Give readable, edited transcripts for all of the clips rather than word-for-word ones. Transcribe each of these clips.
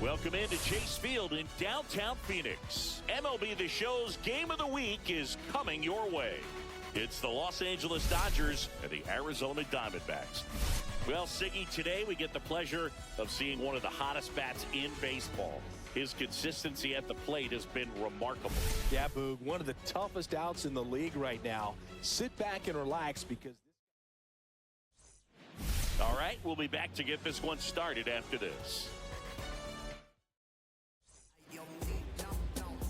Welcome into Chase Field in downtown Phoenix. MLB The Show's Game of the Week is coming your way. It's the Los Angeles Dodgers and the Arizona Diamondbacks. Well, Siggy, today we get the pleasure of seeing one of the hottest bats in baseball. His consistency at the plate has been remarkable. Yeah, Boog, one of the toughest outs in the league right now. Sit back and relax because... All right, we'll be back to get this one started after this.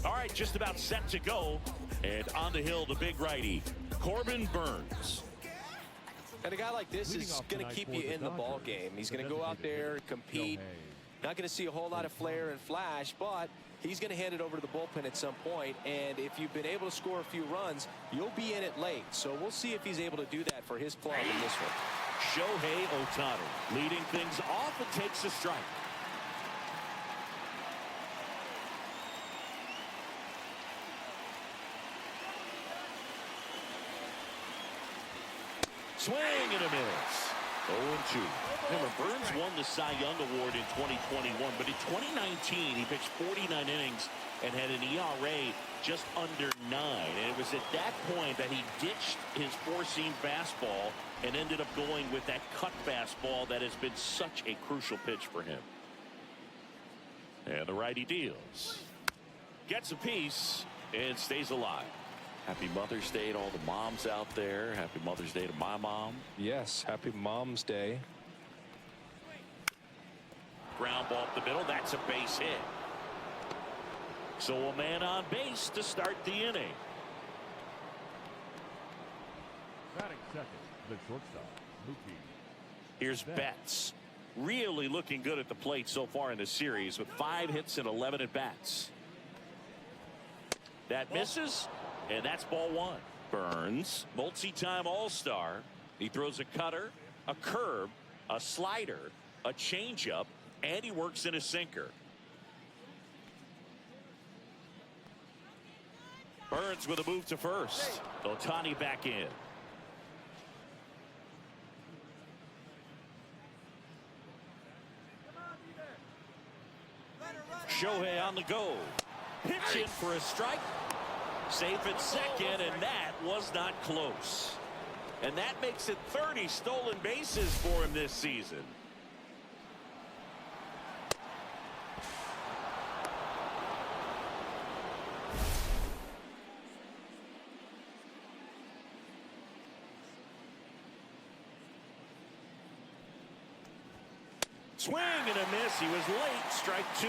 All right, just about set to go. And on the hill, the big righty, Corbin Burnes. And a guy like this is going to keep you in the ball game. He's going to go out there, compete. Not going to see a whole lot of flair and flash, but he's going to hand it over to the bullpen at some point. And if you've been able to score a few runs, you'll be in it late. So we'll see if he's able to do that for his club in this one. Shohei Ohtani leading things off and takes a strike. Swing and a miss. 0-2. Remember, Burnes won the Cy Young Award in 2021, but in 2019 he pitched 49 innings and had an ERA just under 9. And it was at that point that he ditched his four-seam fastball and ended up going with that cut fastball that has been such a crucial pitch for him. And the righty deals. Gets a piece and stays alive. Happy Mother's Day to all the moms out there. Happy Mother's Day to my mom. Yes, happy Mom's Day. Ground ball up the middle. That's a base hit. So a man on base to start the inning. Batting second, the shortstop, Mookie. Here's Betts. Really looking good at the plate so far in the series with 5 hits and 11 at bats. That misses. And that's ball 1. Burnes, multi-time all-star. He throws a cutter, a curve, a slider, a changeup, and he works in a sinker. Burnes with a move to first. Ohtani back in. Shohei on the go. Pitch in for a strike. Safe at second, and that was not close. And that makes it 30 stolen bases for him this season. Swing and a miss. He was late. Strike 2.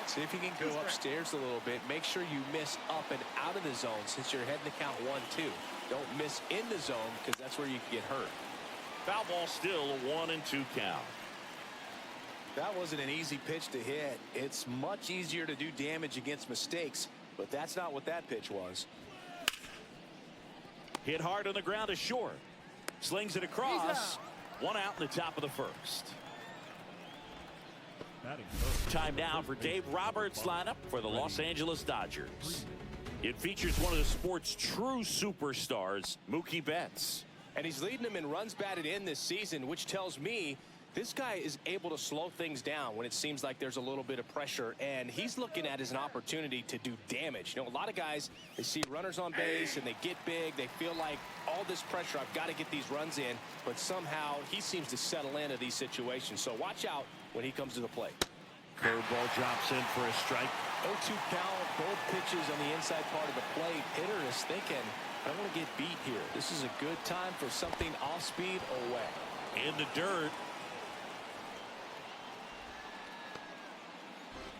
See if you can go upstairs a little bit. Make sure you miss up and out of the zone since you're heading to count 1-2. Don't miss in the zone because that's where you can get hurt. Foul ball still a 1-2 count. That wasn't an easy pitch to hit. It's much easier to do damage against mistakes, but that's not what that pitch was. Hit hard on the ground to short. Slings it across. 1 out in the top of the first. Time now for Dave Roberts' lineup for the Los Angeles Dodgers. It features one of the sport's true superstars, Mookie Betts. And he's leading them in runs batted in this season, which tells me this guy is able to slow things down when it seems like there's a little bit of pressure, and he's looking at it as an opportunity to do damage. You know, a lot of guys, they see runners on base and they get big. They feel like all this pressure, I've got to get these runs in, but somehow he seems to settle into these situations. So watch out when he comes to the plate. Curveball drops in for a strike. 0-2 count, both pitches on the inside part of the plate. Hitter is thinking, I don't want to get beat here. This is a good time for something off speed away. In the dirt.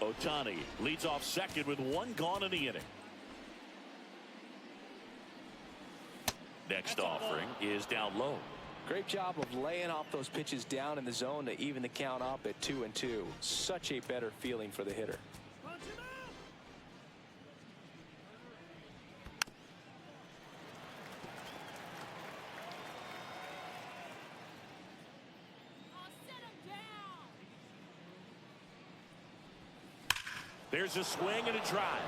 Ohtani leads off second with 1 gone in the inning. Next offering is down low. Great job of laying off those pitches down in the zone to even the count up at 2-2. Such a better feeling for the hitter. There's a swing and a drive.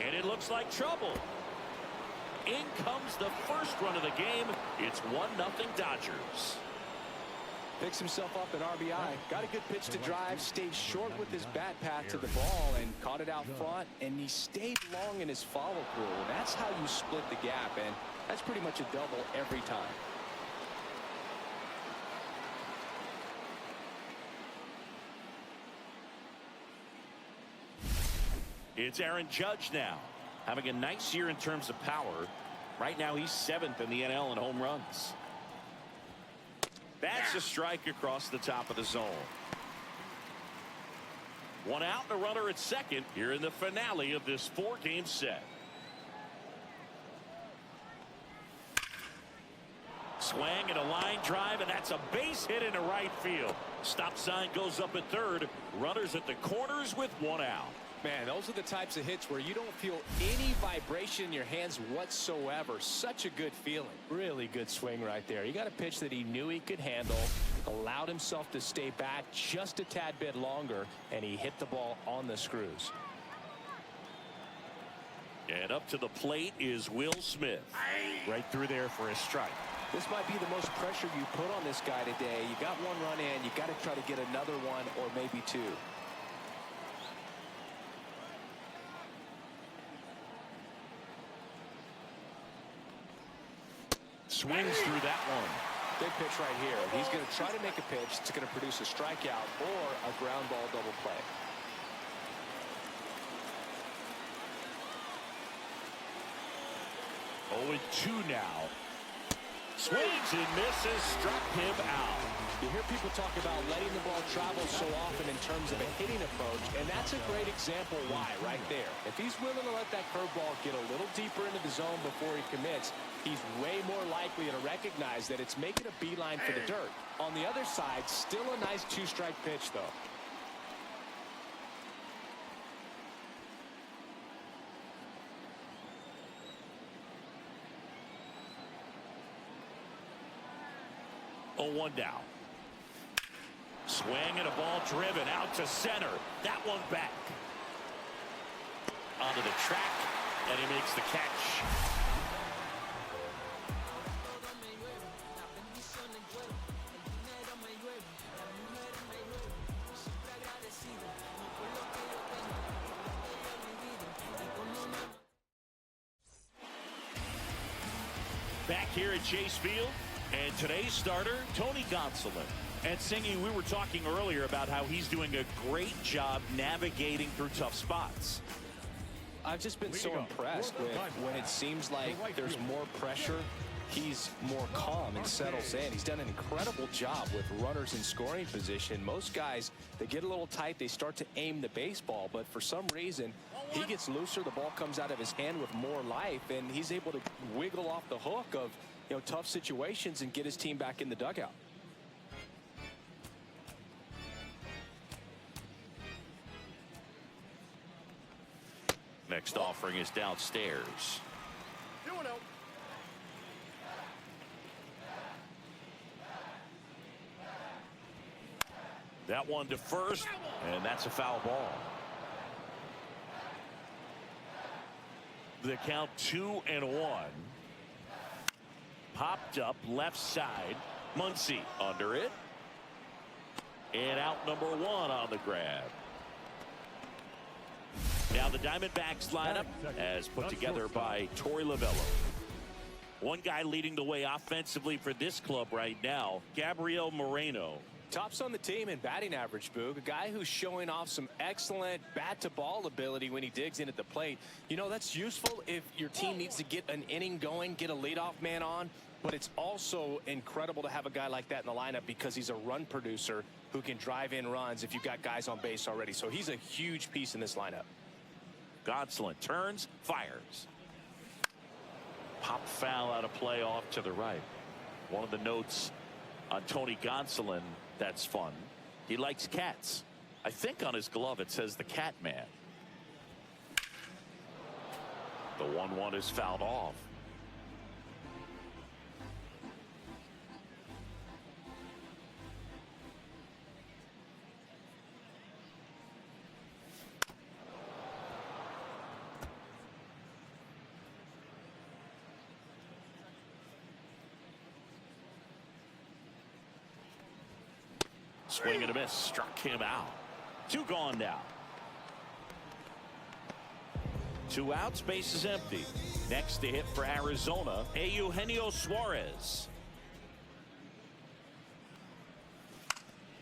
And it looks like trouble. In comes the first run of the game. It's 1-0 Dodgers. Picks himself up at RBI. Got a good pitch to drive, stayed short with his bat path to the ball, and caught it out front, and he stayed long in his follow-through. And that's how you split the gap, and that's pretty much a double every time. It's Aaron Judge now, having a nice year in terms of power. Right now, he's 7th in the NL in home runs. That's a strike across the top of the zone. One out and a runner at second here in the finale of this 4-game set. Swing and a line drive, and that's a base hit into right field. Stop sign goes up at third. Runners at the corners with 1 out. Man, those are the types of hits where you don't feel any vibration in your hands whatsoever. Such a good feeling. Really good swing right there. He got a pitch that he knew he could handle, allowed himself to stay back just a tad bit longer, and he hit the ball on the screws. And up to the plate is Will Smith. Right through there for a strike. This might be the most pressure you put on this guy today. You got 1 run in, you got to try to get another 1 or maybe 2. Swings through that one. Big pitch right here. He's going to try to make a pitch that's going to produce a strikeout or a ground ball double play. Oh, 2 now. Swings and misses, struck him out. You hear people talk about letting the ball travel so often in terms of a hitting approach, and that's a great example why right there. If he's willing to let that curveball get a little deeper into the zone before he commits, he's way more likely to recognize that it's making a beeline for the dirt. On the other side, still a nice 2-strike pitch, though. Oh, 1 down. Swing and a ball driven out to center. That one back. Onto the track, and he makes the catch. Back here at Chase Field, and today's starter, Tony Gonsolin. And Singy, we were talking earlier about how he's doing a great job navigating through tough spots. I've just been so impressed with when it seems like there's more pressure, he's more calm and settles in. He's done an incredible job with runners in scoring position. Most guys, they get a little tight, they start to aim the baseball, but for some reason, he gets looser, the ball comes out of his hand with more life, and he's able to wiggle off the hook of, you know, tough situations and get his team back in the dugout. Next offering is downstairs. That one to first, and that's a foul ball. The count 2-1. Popped up left side. Muncy under it. And out number 1 on the grab. Now the Diamondbacks lineup as put together by Torey Lovello. One guy leading the way offensively for this club right now, Gabriel Moreno. Tops on the team in batting average, Boog. A guy who's showing off some excellent bat-to-ball ability when he digs in at the plate. You know, that's useful if your team needs to get an inning going, get a leadoff man on. But it's also incredible to have a guy like that in the lineup because he's a run producer who can drive in runs if you've got guys on base already. So he's a huge piece in this lineup. Gonsolin turns, fires. Pop foul out of play off to the right. One of the notes on Tony Gonsolin that's fun. He likes cats. I think on his glove it says the Cat Man. The 1-1 is fouled off. Swing and a miss. Struck him out. 2 gone now. 2 outs. Base is empty. Next to hit for Arizona, Eugenio Suarez.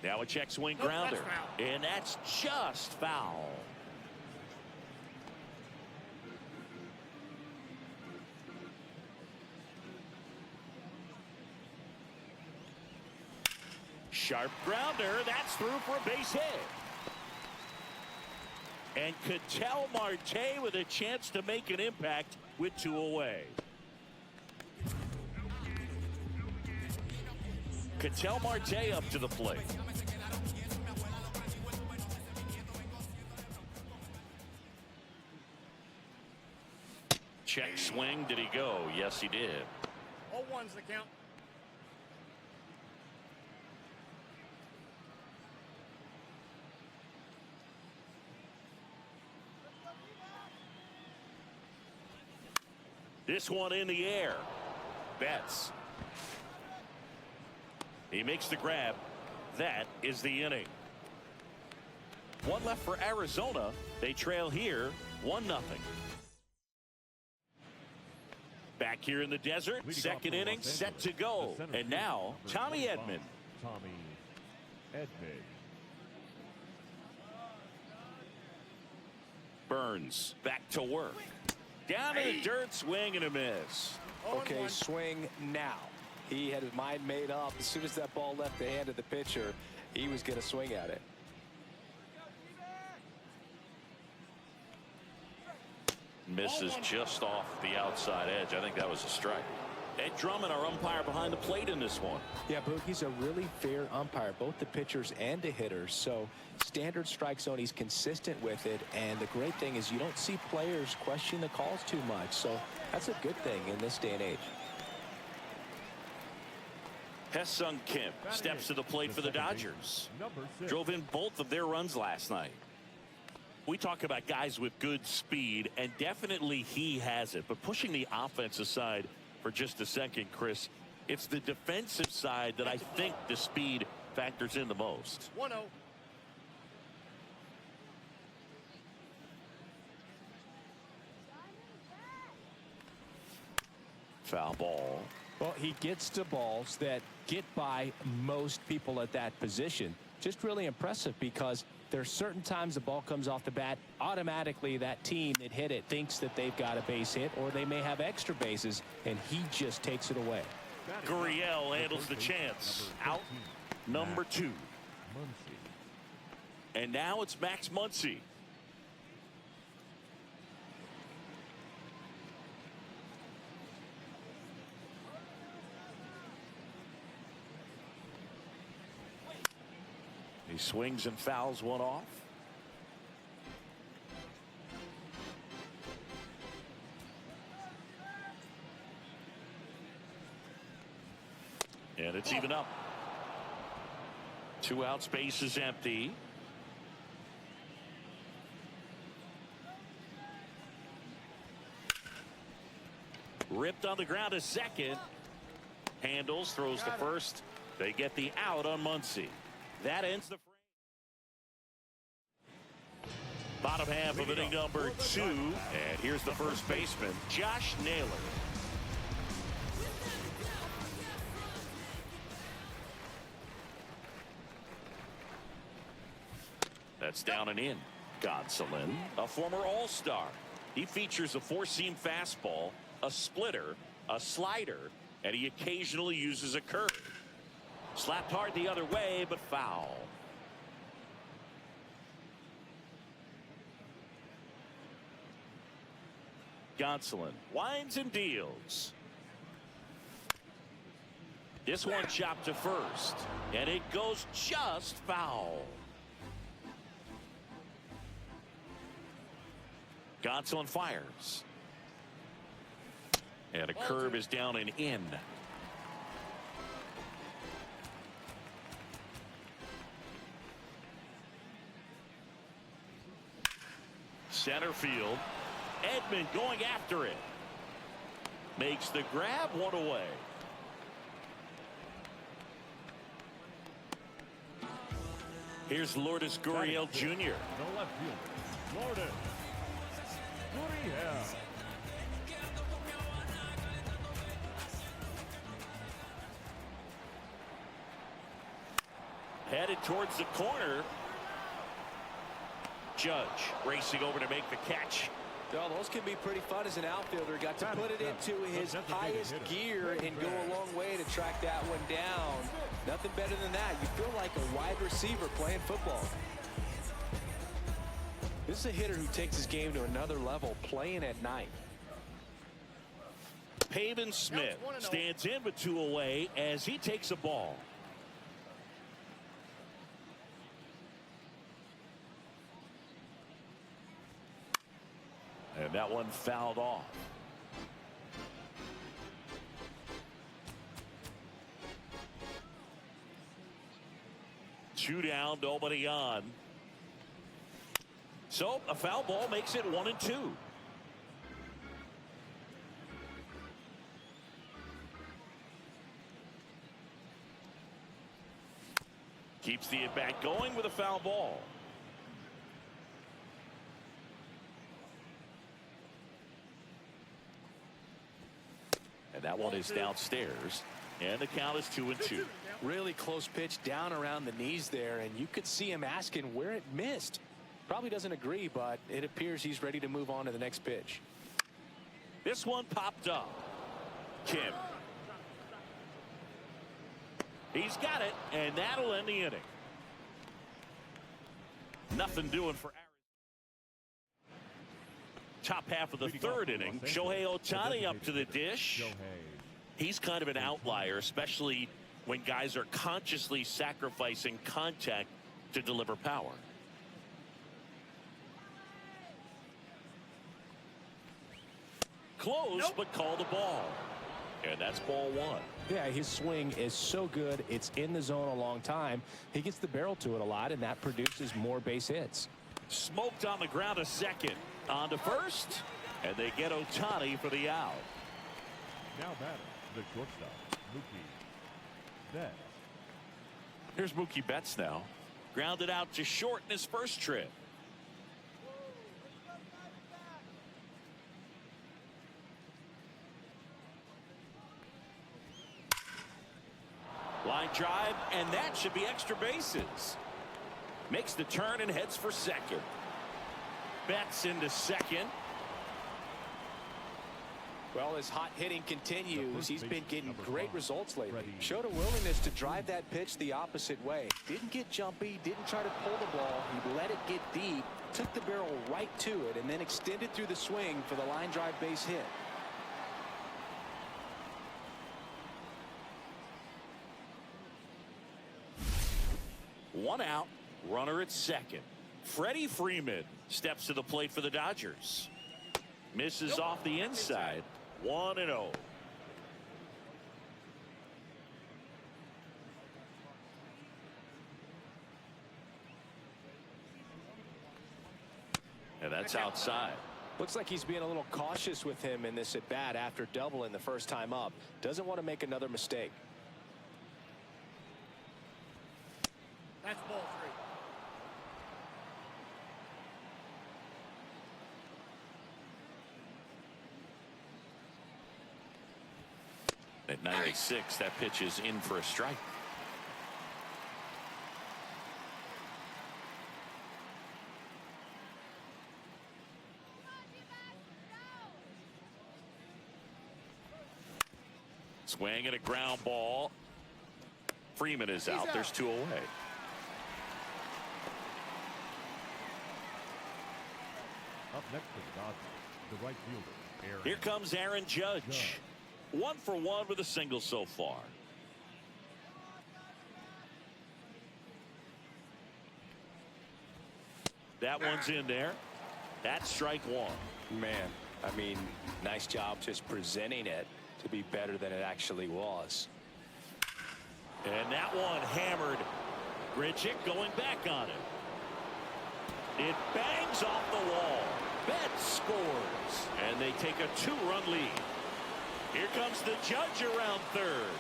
Now a check swing grounder. And that's just foul. Sharp grounder. That's through for a base hit. And Ketel Marte with a chance to make an impact with 2 away. Ketel Marte up to the plate. Check swing. Did he go? Yes, he did. 0-1's the count. This one in the air. Betts. He makes the grab. That is the inning. 1 left for Arizona. They trail here 1-0. Back here in the desert. Second inning set to go. And now Tommy Edman. Tommy Edman. Burns back to work. Down in the dirt, swing and a miss. Okay, swing now. He had his mind made up. As soon as that ball left the hand of the pitcher, he was going to swing at it. Misses just off the outside edge. I think that was a strike. Ed Drummond, our umpire behind the plate in this one. Yeah, Boog, he's a really fair umpire, both the pitchers and the hitters. So standard strike zone, he's consistent with it. And the great thing is you don't see players question the calls too much. So that's a good thing in this day and age. Hesung Kim steps to the plate for the Dodgers. Drove in both of their runs last night. We talk about guys with good speed, and definitely he has it. But pushing the offense aside for just a second, Chris, it's the defensive side that I think the speed factors in the most. 1-0. Foul ball. Well, he gets to balls that get by most people at that position. Just really impressive because there's certain times the ball comes off the bat, automatically that team that hit it thinks that they've got a base hit or they may have extra bases, and he just takes it away. Gurriel handles the chance. Out number 2. And now it's Max Muncy. He swings and fouls one off. And it's even up. 2 outs, base is empty. Ripped on the ground to second. Handles, throws to first. They get the out on Muncy. That ends the frame. Bottom half of inning number 2. And here's the first baseman, Josh Naylor. That's down and in. Gonsolin, a former All-Star. He features a 4-seam fastball, a splitter, a slider, and he occasionally uses a curve. Slapped hard the other way, but foul. Gonsolin winds and deals. This one chopped to first, and it goes just foul. Gonsolin fires. And a curve is down and in. Center field. Edman going after it. Makes the grab, 1 away. Here's Lourdes Gurriel Jr. The left fielder, Lourdes Gurriel. Headed towards the corner. Judge racing over to make the catch. Well, those can be pretty fun as an outfielder. Got to put it into his highest gear and go a long way to track that one down. Nothing better than that. You feel like a wide receiver playing football. This is a hitter who takes his game to another level, playing at night. Pavin Smith stands in with 2 away as he takes a ball. And that one fouled off. Two down, nobody on. So a foul ball makes it 1-2. Keeps the at-bat going with a foul ball. And that one is downstairs. And the count is 2-2. Really close pitch down around the knees there, and you could see him asking where it missed. Probably doesn't agree, but it appears he's ready to move on to the next pitch. This one popped up. Kim. He's got it, and that'll end the inning. Nothing doing for Arizona. Top half of the third inning. Shohei Ohtani up to the dish. He's kind of an outlier, especially when guys are consciously sacrificing contact to deliver power. Close, but call the ball. And that's ball 1. Yeah, his swing is so good. It's in the zone a long time. He gets the barrel to it a lot, and that produces more base hits. Smoked on the ground a second. On to first, and they get Ohtani for the out. Now batter, the shortstop, Mookie Betts. Here's Mookie Betts now. Grounded out to short in his first trip. Line drive, and that should be extra bases. Makes the turn and heads for second. Betts into second. Well, as hot hitting continues, he's been getting great results lately. Showed a willingness to drive that pitch the opposite way. Didn't get jumpy, didn't try to pull the ball. He let it get deep, took the barrel right to it, and then extended through the swing for the line drive base hit. One out, runner at second. Freddie Freeman steps to the plate for the Dodgers. Misses off the inside. 1-0. And that's outside. Looks like he's being a little cautious with him in this at bat after doubling the first time up. Doesn't want to make another mistake. That's ball 3. At 96, that pitch is in for a strike. Swing and a ground ball. Freeman is out. There's 2 away. Up next to the Dodgers, the right fielder, Aaron. Here comes Aaron Judge. 1 for 1 with a single so far. That one's in there. That's strike 1. Man, I mean, nice job just presenting it to be better than it actually was. And that one hammered. Grichuk going back on it. It bangs off the wall. Betts scores. And they take a 2-run lead. Here comes the Judge around third.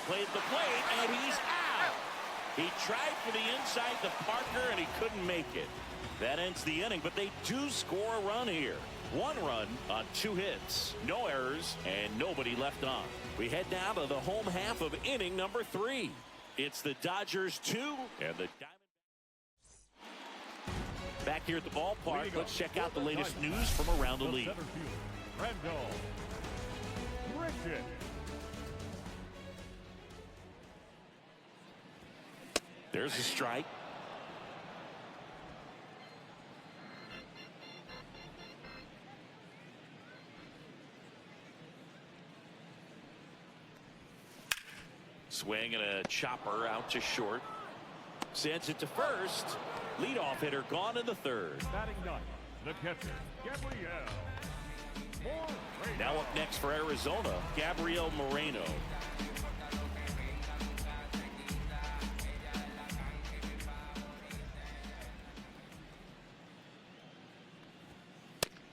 Played the plate, and he's out. He tried for the inside to Parker, and he couldn't make it. That ends the inning, but they do score a run here. 1 run on 2 hits, no errors, and nobody left on. We head now to the home half of inning number 3. It's the Dodgers 2 and the Diamondbacks. Back here at the ballpark, let's check out the latest news from around the league. There's a strike. Swing and a chopper out to short. Sends it to first. Leadoff hitter gone in the 3rd. Batting ninth, the catcher, Gabriel. Now up next for Arizona, Gabriel Moreno.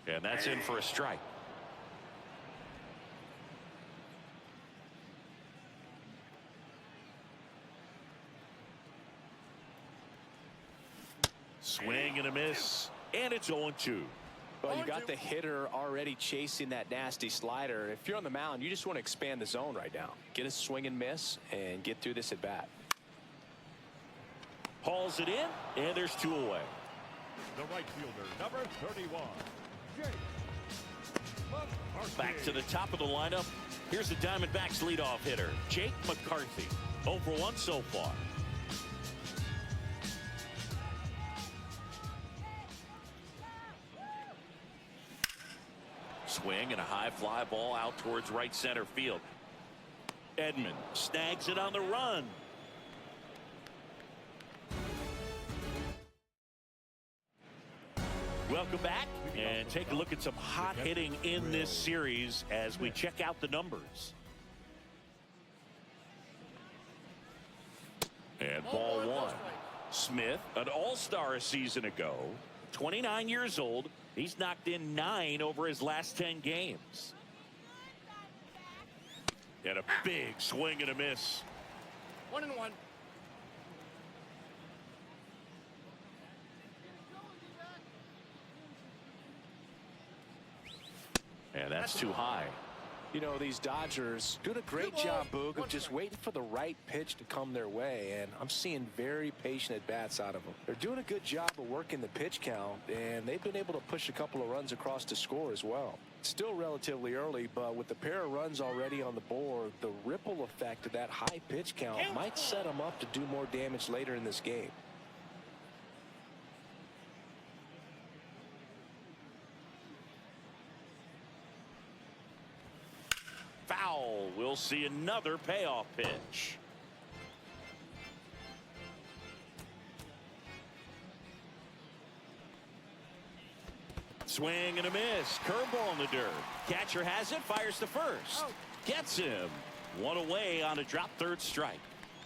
And that's in for a strike. Swing and a miss, and it's 0-2. Well, you got the hitter already chasing that nasty slider. If you're on the mound, you just want to expand the zone right now. Get a swing and miss and get through this at bat. Hauls it in, and there's 2 away. The right fielder, number 31. Back to the top of the lineup. Here's the Diamondbacks leadoff hitter, Jake McCarthy. 0 for 1 so far. Swing and a high fly ball out towards right center field. Edman snags it on the run. Welcome back and take a look at some hot hitting in this series as we check out the numbers. And ball 1. Smith, an all-star a season ago, 29 years old. He's knocked in 9 over his last 10 games. And a big swing and a miss. 1-1. And that's too high. You know, these Dodgers doing a great job, Boog, of just waiting for the right pitch to come their way, and I'm seeing very patient at-bats out of them. They're doing a good job of working the pitch count, and they've been able to push a couple of runs across to score as well. It's still relatively early, but with the pair of runs already on the board, the ripple effect of that high pitch count might set them up to do more damage later in this game. Foul. We'll see another payoff pitch. Swing and a miss. Curveball in the dirt. Catcher has it. Fires to first. Gets him. 1 away on a drop 3rd strike.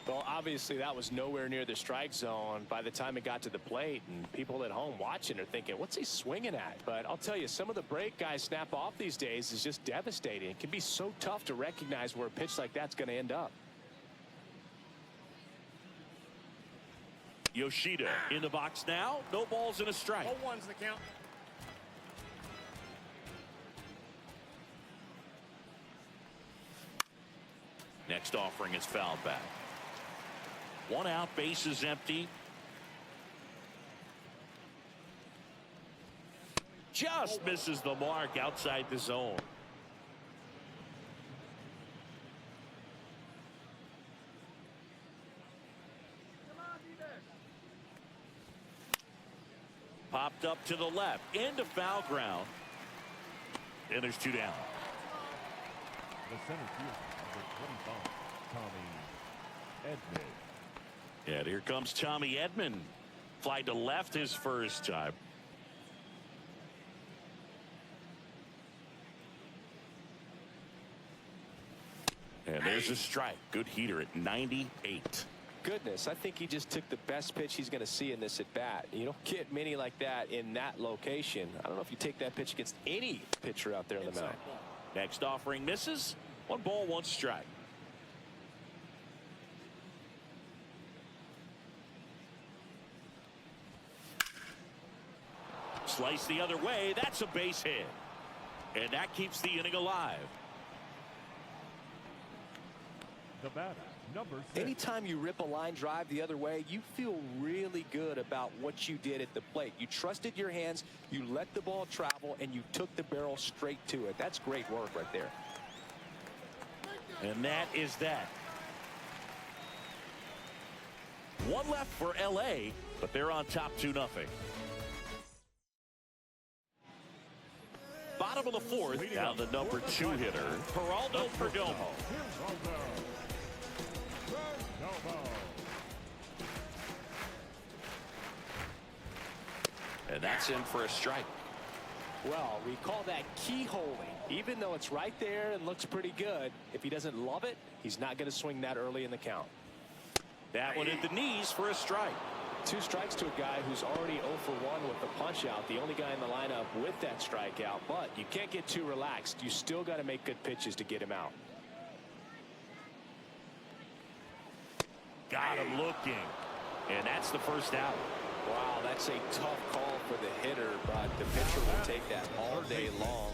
Well, obviously that was nowhere near the strike zone by the time it got to the plate, and people at home watching are thinking, what's he swinging at? But I'll tell you, some of the break guys snap off these days is just devastating. It can be so tough to recognize where a pitch like that's going to end up. Yoshida in the box now. No balls and a strike. 0-1's the count. Next offering is fouled back. 1 out, bases empty. Just misses the mark outside the zone. Popped up to the left into foul ground, and there's 2 down. The center fielder, number 25, Tommy Edman. And here comes Tommy Edman. Fly to left his first time. And there's a strike. Good heater at 98. Goodness, I think he just took the best pitch he's going to see in this at bat. You don't get many like that in that location. I don't know if you take that pitch against any pitcher out there on the mound. Next offering misses. 1 ball, 1 strike. Slice the other way. That's a base hit. And that keeps the inning alive. The batter, number 6. Anytime you rip a line drive the other way, you feel really good about what you did at the plate. You trusted your hands, you let the ball travel, and you took the barrel straight to it. That's great work right there. And that is that. One left for LA, but they're on top 2-0. Bottom of the fourth, now the number 2 hitter, Geraldo Perdomo. And that's in for a strike. Well, we call that keyholing. Even though it's right there and looks pretty good, if he doesn't love it, he's not going to swing that early in the count. That one at the knees for a strike. 2 strikes to a guy who's already 0 for 1 with the punch out. The only guy in the lineup with that strikeout. But you can't get too relaxed. You still got to make good pitches to get him out. Got him looking. And that's the first out. Wow, that's a tough call for the hitter, but the pitcher will take that all day long.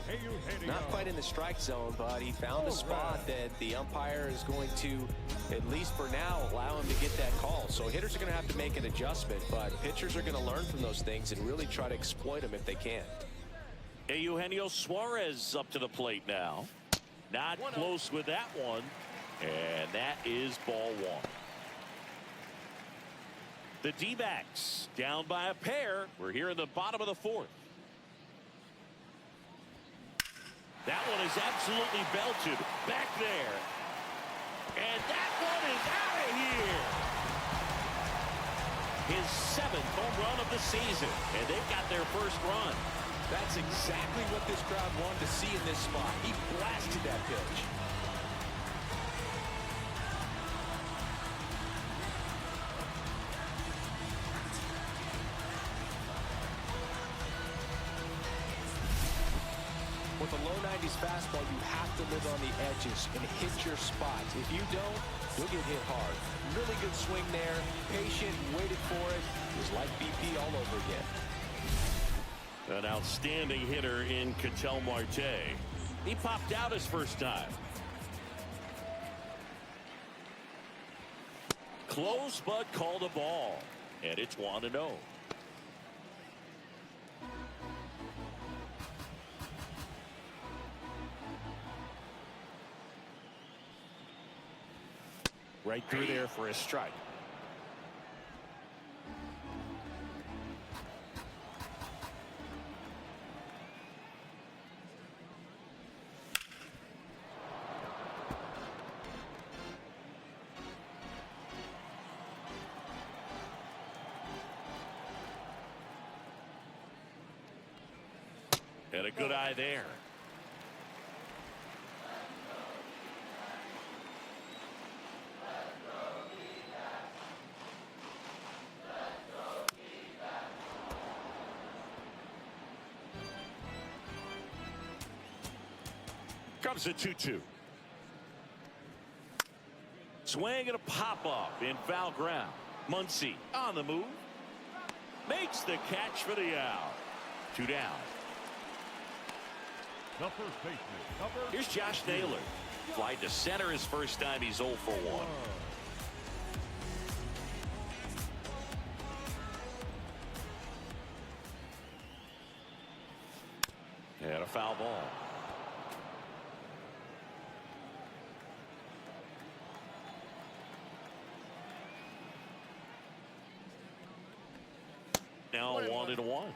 Not quite in the strike zone, but he found a spot that the umpire is going to, at least for now, allow him to get that call. So hitters are going to have to make an adjustment, but pitchers are going to learn from those things and really try to exploit them if they can. Eugenio Suarez up to the plate now. Not close with that one, and that is ball 1. The D-backs down by a pair. We're here in the bottom of the fourth. That one is absolutely belted back there. And that one is out of here. His 7th home run of the season. And they've got their first run. That's exactly what this crowd wanted to see in this spot. He blasted that pitch. With a low 90s fastball, you have to live on the edges and hit your spots. If you don't, you'll get hit hard. Really good swing there. Patient, waited for it. It was like BP all over again. An outstanding hitter in Ketel Marte. He popped out his first time. Close, but called a ball. And it's 1-0. Right through there for a strike. And a good eye there. Comes a 2-2. Swing and a pop-up in foul ground. Muncy on the move. Makes the catch for the out. 2 down. The first baseman, Here's Josh Naylor. Fly to center his first time. He's 0 for 1. And a foul ball. Now 1-1.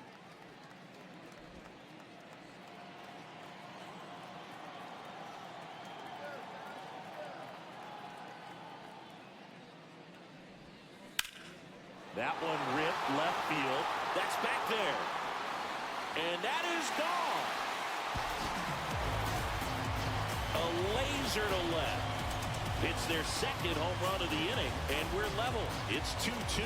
That one ripped left field. That's back there. And that is gone. A laser to left. It's their second home run of the inning, and we're level. It's 2-2.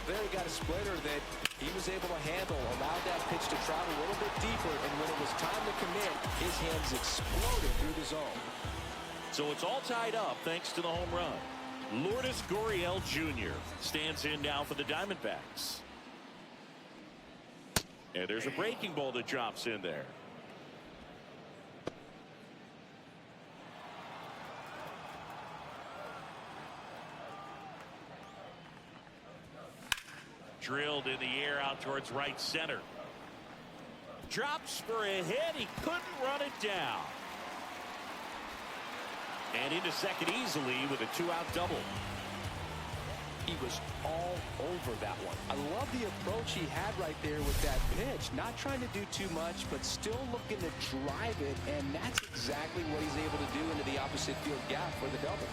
There he got a splitter that He was able to handle, allowed that pitch to travel a little bit deeper, and when it was time to commit, his hands exploded through the zone. So it's all tied up thanks to the home run. Lourdes Gurriel Jr. stands in now for the Diamondbacks. And there's a breaking ball that drops in there. Drilled in the air out towards right center. Drops for a hit. He couldn't run it down. And into second easily with a two-out double. He was all over that one. I love the approach he had right there with that pitch. Not trying to do too much, but still looking to drive it, and that's exactly what he's able to do into the opposite field gap for the double.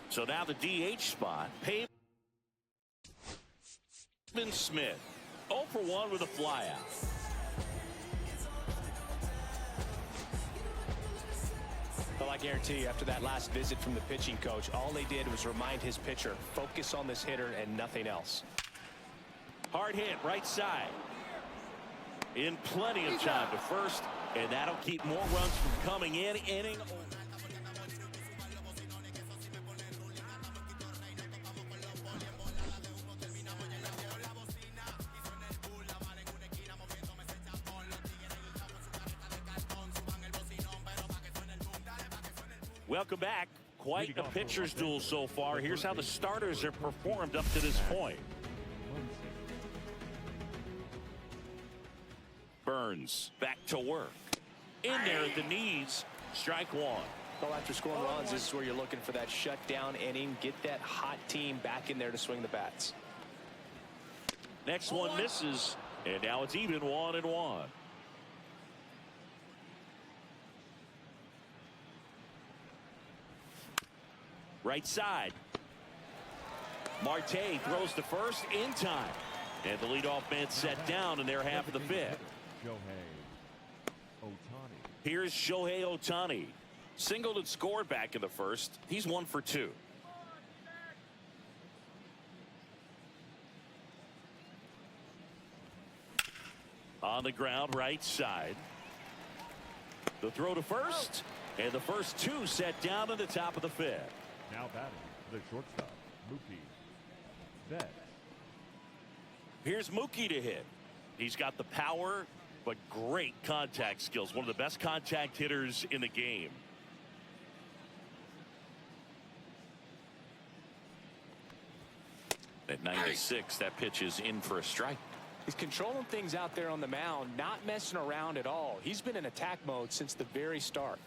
So now the DH spot. Pavement Smith, 0 for 1 with a flyout. Well, I guarantee you, after that last visit from the pitching coach, all they did was remind his pitcher, focus on this hitter and nothing else. Hard hit right side. In plenty of time to first, and that'll keep more runs from coming in. Inning. Welcome back. Quite a pitcher's duel so far. Here's how the starters have performed up to this point. Burns back to work. In there at the knees. Strike one. Well, after scoring runs, this is where you're looking for that shutdown inning. Get that hot team back in there to swing the bats. Next one misses. And now it's even 1-1. Right side. Marte throws to first in time. And the leadoff man set down in their half of the fifth. Here's Shohei Ohtani. Singled and scored back in the first. He's 1 for 2. On the ground, right side. The throw to first. And the first two set down at the top of the fifth. Now batting, the shortstop, Mookie Betts. Here's Mookie to hit. He's got the power, but great contact skills. One of the best contact hitters in the game. At 96, that pitch is in for a strike. He's controlling things out there on the mound, not messing around at all. He's been in attack mode since the very start.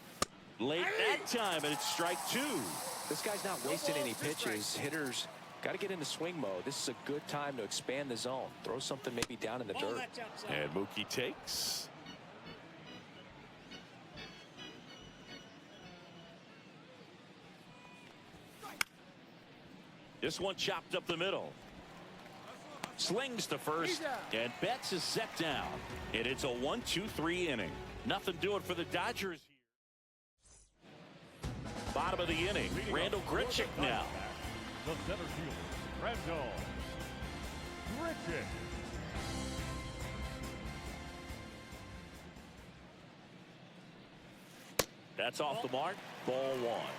Late that time, and it's strike two. This guy's not wasting any pitches. Hitters got to get into swing mode. This is a good time to expand the zone. Throw something maybe down in the dirt. And Mookie takes. This one chopped up the middle. Slings to first, and Betts is set down. And it's a 1-2-3 inning. Nothing doing for the Dodgers. Bottom of the inning, Randall Grichuk now. The center fielder, Randall Grichuk. That's off the mark. Ball one.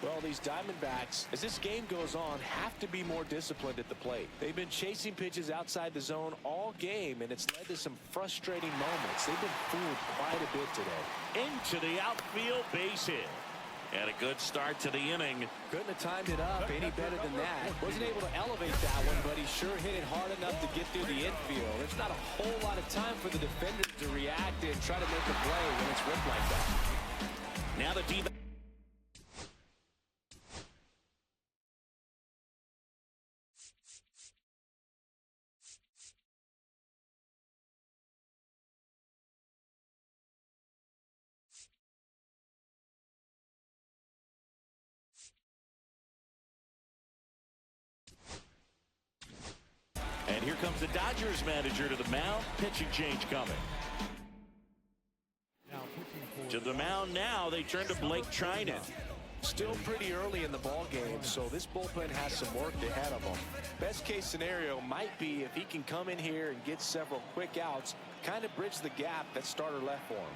Well, these Diamondbacks, as this game goes on, have to be more disciplined at the plate. They've been chasing pitches outside the zone all game, and it's led to some frustrating moments. They've been fooled quite a bit today. Into the outfield, base hit. And a good start to the inning. Couldn't have timed it up any better than that. Wasn't able to elevate that one, but he sure hit it hard enough to get through the infield. There's not a whole lot of time for the defenders to react and try to make a play when it's ripped like that. Now the D. And here comes the Dodgers manager to the mound. Pitching change coming. To the mound now, they turn to Blake Trinan. Still pretty early in the ball game, so this bullpen has some work ahead of them. Best case scenario might be if he can come in here and get several quick outs, kind of bridge the gap that starter left for him.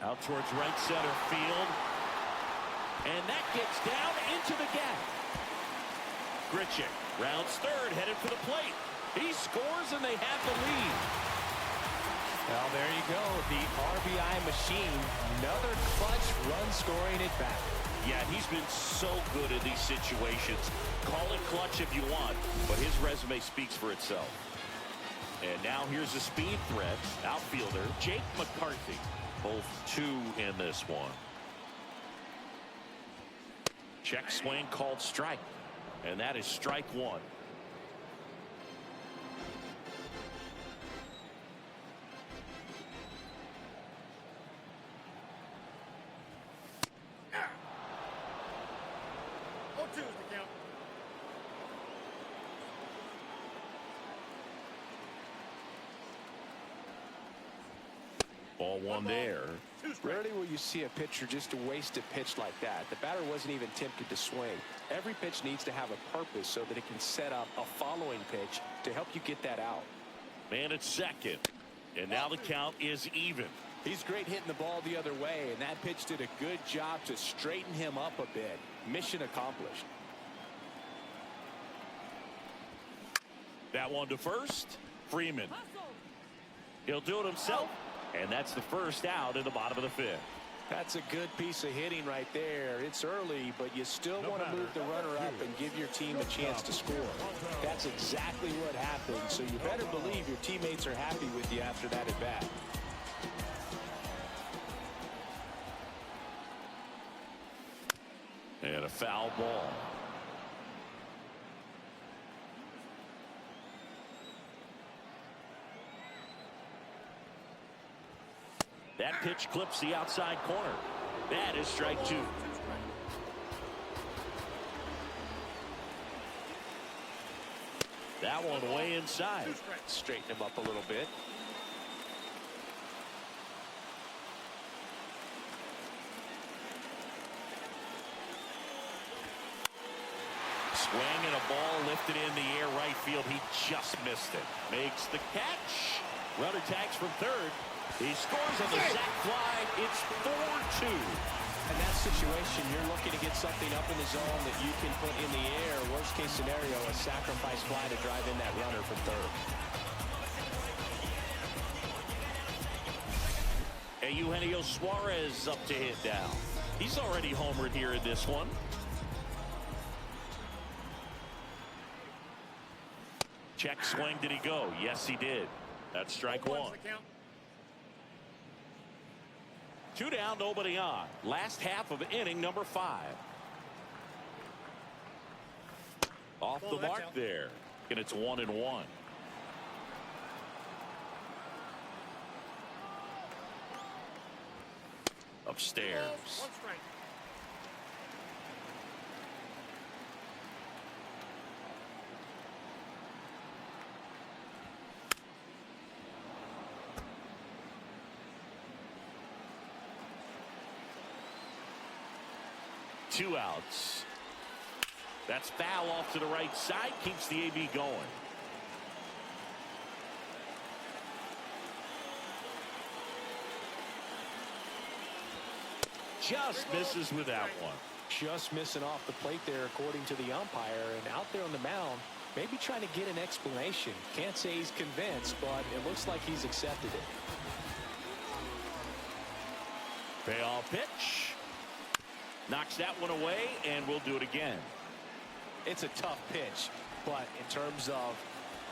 Out towards right center field. And that gets down into the gap. Grichuk rounds third, headed for the plate. He scores and they have the lead. Well, there you go. The RBI machine. Another clutch run scoring at bat. Yeah, he's been so good in these situations. Call it clutch if you want, but his resume speaks for itself. And now here's a speed threat. Outfielder Jake McCarthy. Both two in this one. Check swing called strike. And that is strike one. Ball one there. Rarely will you see a pitcher just waste a pitch like that. The batter wasn't even tempted to swing. Every pitch needs to have a purpose so that it can set up a following pitch to help you get that out. Man at second. And now the count is even. He's great hitting the ball the other way, and that pitch did a good job to straighten him up a bit. Mission accomplished. That one to first. Freeman. He'll do it himself. And that's the first out in the bottom of the fifth. That's a good piece of hitting right there. It's early, but you still want to move the runner up and give your team a chance to score. That's exactly what happened, so you better believe your teammates are happy with you after that at bat. And a foul ball. That pitch clips the outside corner. That is strike two. That one way inside. Straighten him up a little bit. Swing and a ball lifted in the air right field. He just missed it. Makes the catch. Runner tags from third. He scores on the sac fly. It's 4-2. In that situation, you're looking to get something up in the zone that you can put in the air. Worst case scenario, a sacrifice fly to drive in that runner from third. And Eugenio Suarez up to hit down. He's already homered here in this one. Check swing. Did he go? Yes, he did. That's strike one. 2 down, nobody on. Last half of inning number 5. Off the mark there. And it's 1-1. Upstairs. 2 outs. That's foul off to the right side. Keeps the AB going. Just misses with that one. Just missing off the plate there, according to the umpire. And out there on the mound, maybe trying to get an explanation. Can't say he's convinced, but it looks like he's accepted it. Payoff pitch. Knocks that one away, and we'll do it again. It's a tough pitch, but in terms of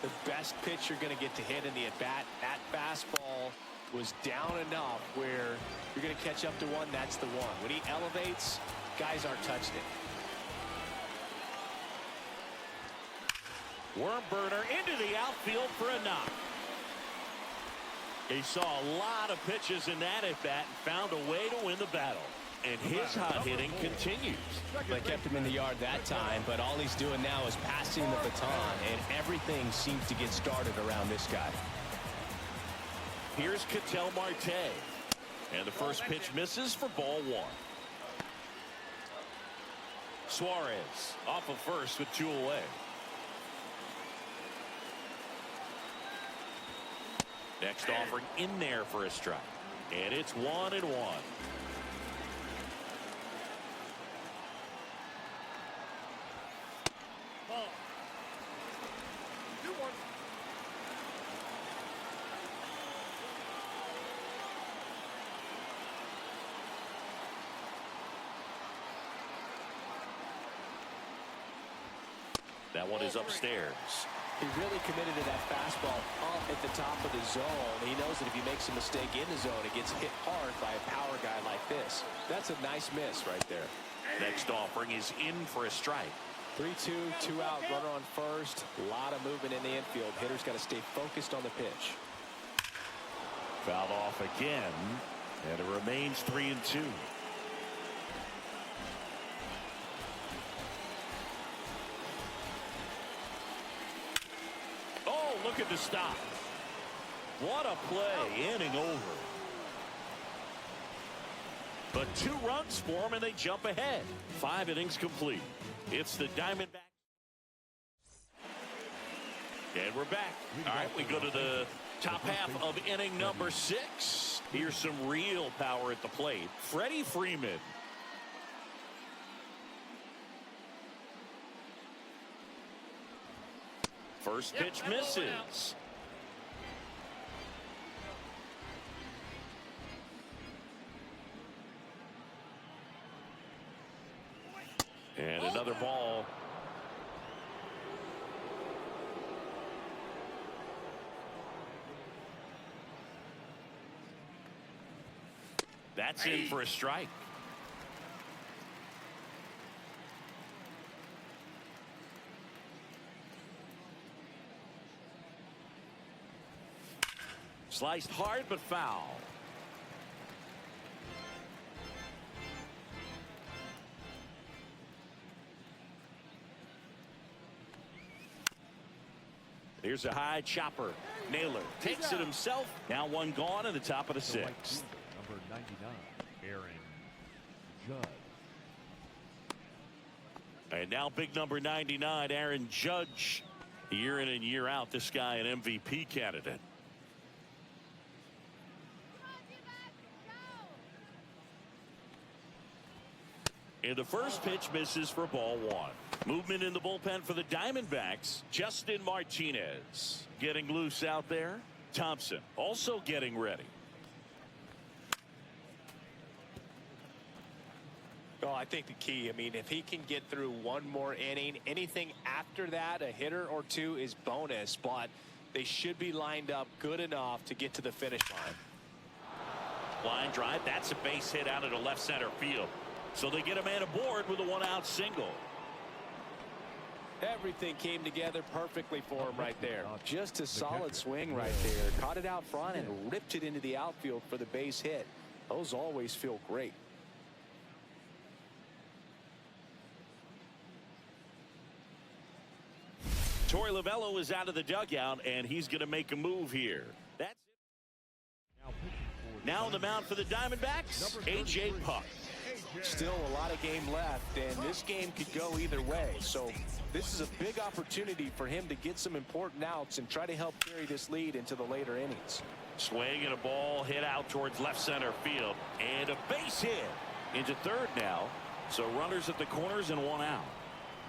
the best pitch you're going to get to hit in the at-bat, that fastball was down enough where you're going to catch up to one. That's the one. When he elevates, guys aren't touching it. Worm burner into the outfield for a knock. He saw a lot of pitches in that at-bat and found a way to win the battle. And his hot hitting continues. They kept him in the yard that time, but all he's doing now is passing the baton, and everything seems to get started around this guy. Here's Ketel Marte. And the first pitch misses for ball one. Suarez off of first with 2 away. Next offering in there for a strike. And it's 1-1. Ball. 2-1. That one is upstairs. He really committed to that fastball up at the top of the zone. He knows that if he makes a mistake in the zone, it gets hit hard by a power guy like this. That's a nice miss right there. Next offering is in for a strike. 3-2, 2 out, runner on first. A lot of movement in the infield. Hitter's got to stay focused on the pitch. Fouled off again, and it remains 3-2. Oh, look at the stop. What a play, inning over. But 2 runs for them, and they jump ahead. 5 innings complete. It's the Diamondbacks. And we're back. All right, we go to the top half of inning number 6. Here's some real power at the plate. Freddie Freeman. First pitch misses. And another ball. That's in for a strike. Sliced hard but foul. Here's a high chopper. Naylor takes it himself. Now 1 gone in the top of the 6th. Number 99, Aaron Judge. And now big number 99, Aaron Judge. Year in and year out, this guy an MVP candidate. And the first pitch misses for ball 1. Movement in the bullpen for the Diamondbacks. Justin Martinez getting loose out there. Thompson also getting ready. Oh, I think the key, I mean, if he can get through 1 more inning, anything after that, a hitter or 2 is bonus, but they should be lined up good enough to get to the finish line. Line drive, that's a base hit out into left center field. So they get a man aboard with a 1-out single. Everything came together perfectly for him right there. Just a solid swing right there. Caught it out front and ripped it into the outfield for the base hit. Those always feel great. Torey Lovullo is out of the dugout, and he's going to make a move here. That's it. Now on the mound for the Diamondbacks, A.J. Puck. Still a lot of game left, and this game could go either way. So this is a big opportunity for him to get some important outs and try to help carry this lead into the later innings. Swing and a ball hit out towards left center field, and a base hit into third now. So runners at the corners and 1 out.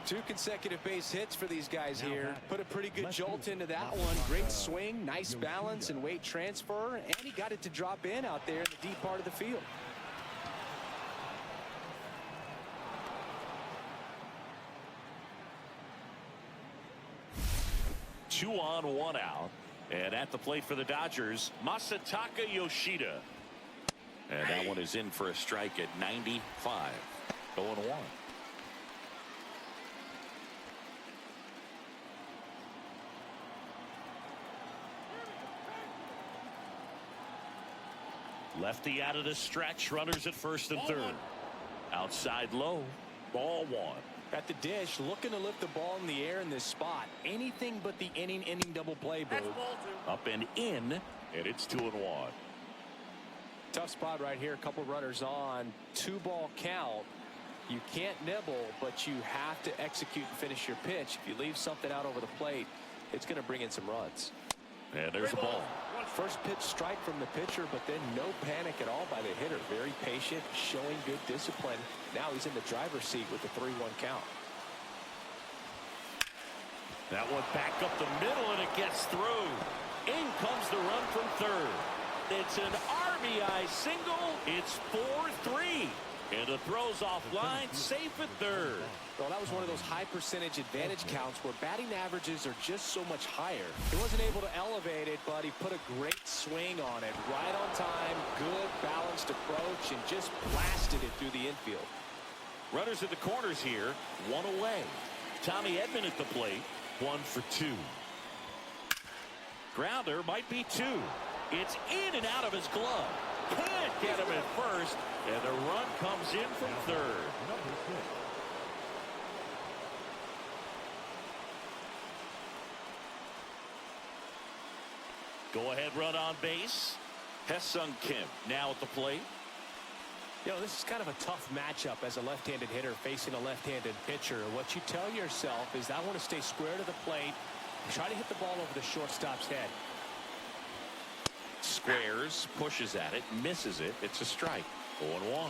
2 consecutive base hits for these guys here. Put a pretty good jolt into that one. Great swing, nice balance and weight transfer, and he got it to drop in out there in the deep part of the field. 2 on, 1 out. And at the plate for the Dodgers, Masataka Yoshida. And that one is in for a strike at 95. 0-1. Lefty out of the stretch. Runners at first and third. Outside low. Ball 1. At the dish, looking to lift the ball in the air in this spot. Anything but the inning double play, Boo. Up and in, and it's 2-1. Tough spot right here. A couple runners on. 2-ball count. You can't nibble, but you have to execute and finish your pitch. If you leave something out over the plate, it's going to bring in some runs. And there's the ball. First pitch strike from the pitcher, but then no panic at all by the hitter. Very patient, showing good discipline. Now he's in the driver's seat with the 3-1 count. That one back up the middle, and it gets through. In comes the run from third. It's an RBI single. It's 4-3. And the throw's offline, safe at third. Well, that was one of those high percentage advantage counts where batting averages are just so much higher. He wasn't able to elevate it, but he put a great swing on it. Right on time, good balanced approach, and just blasted it through the infield. Runners at the corners here, 1 away. Tommy Edman at the plate, 1 for 2. Grounder might be 2. It's in and out of his glove. Can't get him at first, and the run comes in from third. Go-ahead run on base. Hesung Kim now at the plate. You know, this is kind of a tough matchup as a left-handed hitter facing a left-handed pitcher. What you tell yourself is, I want to stay square to the plate, try to hit the ball over the shortstop's head. Squares, pushes at it, misses it. It's a strike. 0-1.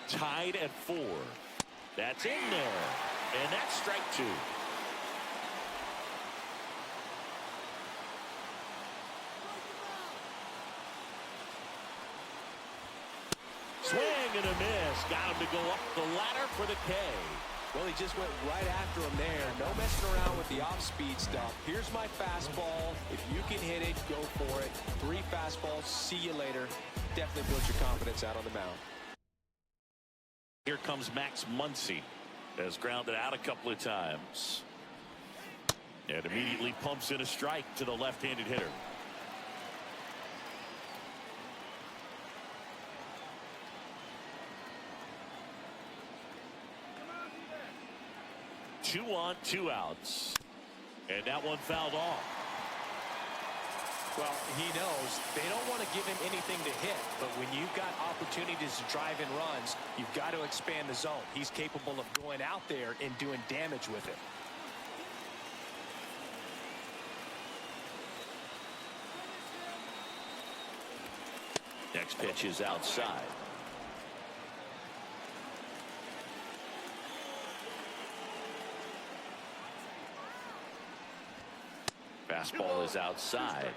Tied at 4. That's in there. And that's strike 2. Swing and a miss. Got him to go up the ladder for the K. Well, he just went right after him there. No messing around with the off-speed stuff. Here's my fastball. If you can hit it, go for it. 3 fastballs. See you later. Definitely builds your confidence out on the mound. Here comes Max Muncy. Has grounded out a couple of times. And immediately pumps in a strike to the left-handed hitter. Two on, 2 outs. And that one fouled off. Well, he knows they don't want to give him anything to hit, but when you've got opportunities to drive in runs, you've got to expand the zone. He's capable of going out there and doing damage with it. Next pitch is outside. Fastball is outside.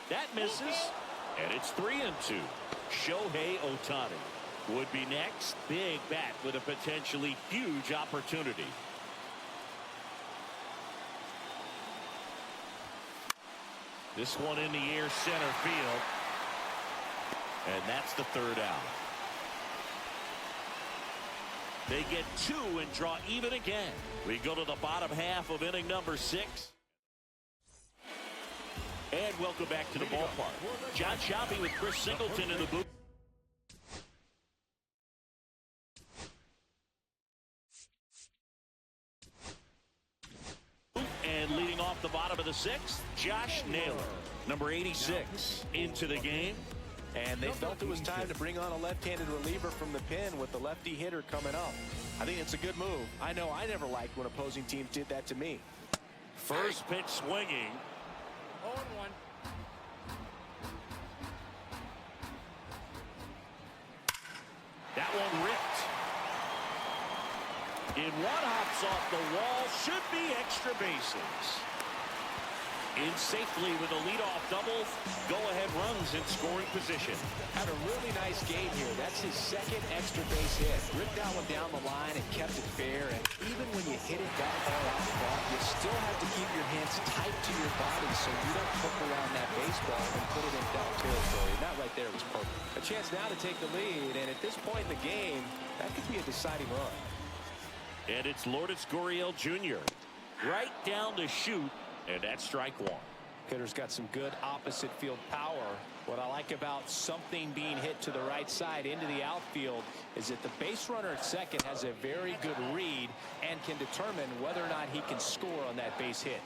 That misses, and it's 3-2. Shohei Ohtani would be next. Big bat with a potentially huge opportunity. This one in the air, center field. And that's the 3rd out. They get 2 and draw even again. We go to the bottom half of inning number 6. And welcome back to the ballpark. John Shelby with Chris Singleton in the booth. And leading off the bottom of the 6th, Josh Naylor, number 86, into the game. And they felt it was time to bring on a left-handed reliever from the pen with the lefty hitter coming up. I think it's a good move. I know I never liked when opposing teams did that to me. First pitch swinging. 0-1. That one ripped. In one, hops off the wall. Should be extra bases. In safely with a leadoff double. Go-ahead runs in scoring position. Had a really nice game here. That's his 2nd extra base hit. Ripped that one down the line and kept it fair. And even when you hit it that far out the ball, you still have to keep your hands tight to your body so you don't hook around that baseball and put it in foul territory. And that right there was perfect. A chance now to take the lead. And at this point in the game, that could be a deciding run. And it's Lourdes Gurriel Jr. right down the chute, and that's strike one. Hitter's got some good opposite field power. What I like about something being hit to the right side into the outfield is that the base runner at second has a very good read and can determine whether or not he can score on that base hit.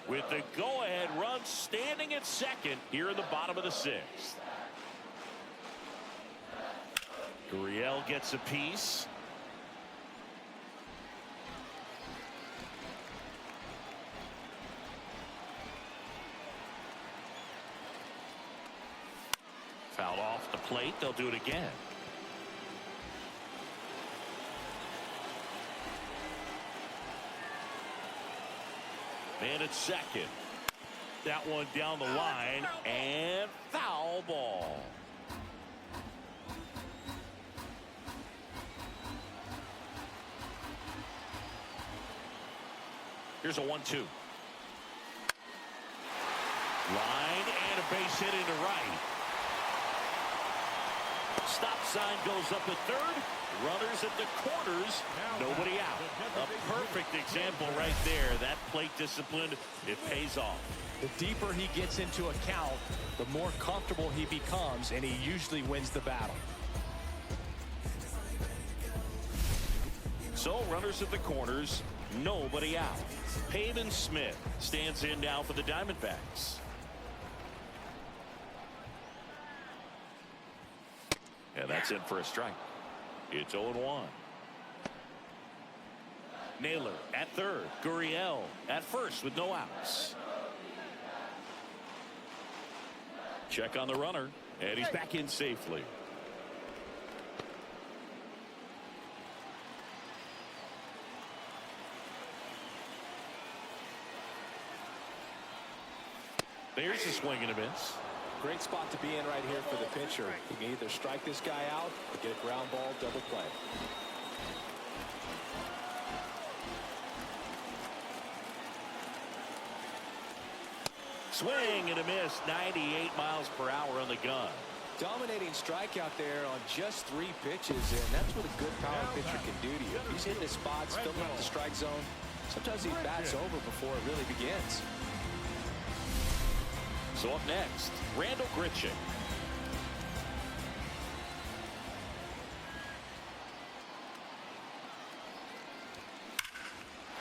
With the go-ahead run standing at second here in the bottom of the sixth. Gurriel gets a piece. Foul off the plate. They'll do it again. Man at second. That one down the line and foul ball. Here's a 1-2. Line and a base hit into right. Stop sign goes up at third. Runners at the corners. Nobody out. A perfect example right there. That plate discipline, it pays off. The deeper he gets into a count, the more comfortable he becomes, and he usually wins the battle. So runners at the corners, nobody out. Pavin Smith stands in now for the Diamondbacks. And that's in for a strike. It's 0-1. Naylor at third. Gurriel at first with no outs. Check on the runner, and he's back in safely. There's a swing and a miss. Great spot to be in right here for the pitcher. He can either strike this guy out or get a ground ball double play. Swing and a miss. 98 miles per hour on the gun. Dominating strikeout there on just 3 pitches, and that's what a good power pitcher can do to you. If he's hitting his spots, filling up the strike zone, sometimes he bats over before it really begins. So up next, Randall Grichuk.